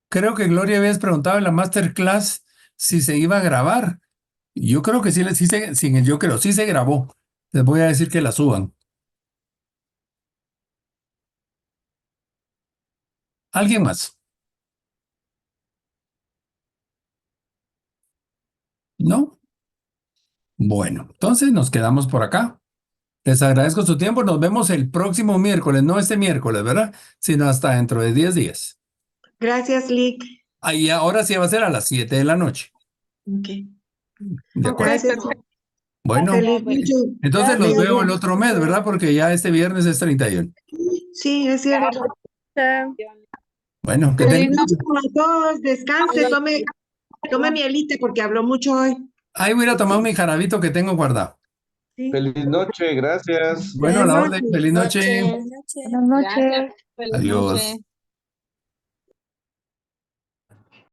Speaker 1: Creo que Gloria habías preguntado en la Masterclass si se iba a grabar. Yo creo que sí, sí se grabó. Les voy a decir que la suban. ¿Alguien más? ¿No? Bueno, entonces nos quedamos por acá. Les agradezco su tiempo. Nos vemos el próximo miércoles, no este miércoles, ¿verdad? Sino hasta dentro de 10 días.
Speaker 11: Gracias, Lick.
Speaker 1: Ahí ahora sí va a ser a las 7 de la noche.
Speaker 11: Ok.
Speaker 1: De
Speaker 6: Ok,
Speaker 1: acuerdo.
Speaker 11: Gracias.
Speaker 6: perfecto.
Speaker 1: Bueno,
Speaker 11: Feliz noche.
Speaker 1: entonces los
Speaker 11: Gracias.
Speaker 1: veo el otro mes, ¿verdad? Porque ya este viernes es 31.
Speaker 11: Sí, es cierto.
Speaker 1: Bueno, que
Speaker 11: Feliz
Speaker 1: tengan...
Speaker 11: noche a todos. Descanse, tome mielita porque habló mucho hoy.
Speaker 1: Ahí voy a ir a tomar mi jarabito que tengo guardado.
Speaker 11: Sí.
Speaker 12: Feliz noche, gracias.
Speaker 1: Bueno, a la orden. Feliz noche.
Speaker 9: Buenas noches.
Speaker 5: Gracias. Feliz
Speaker 1: Adiós.
Speaker 5: noche.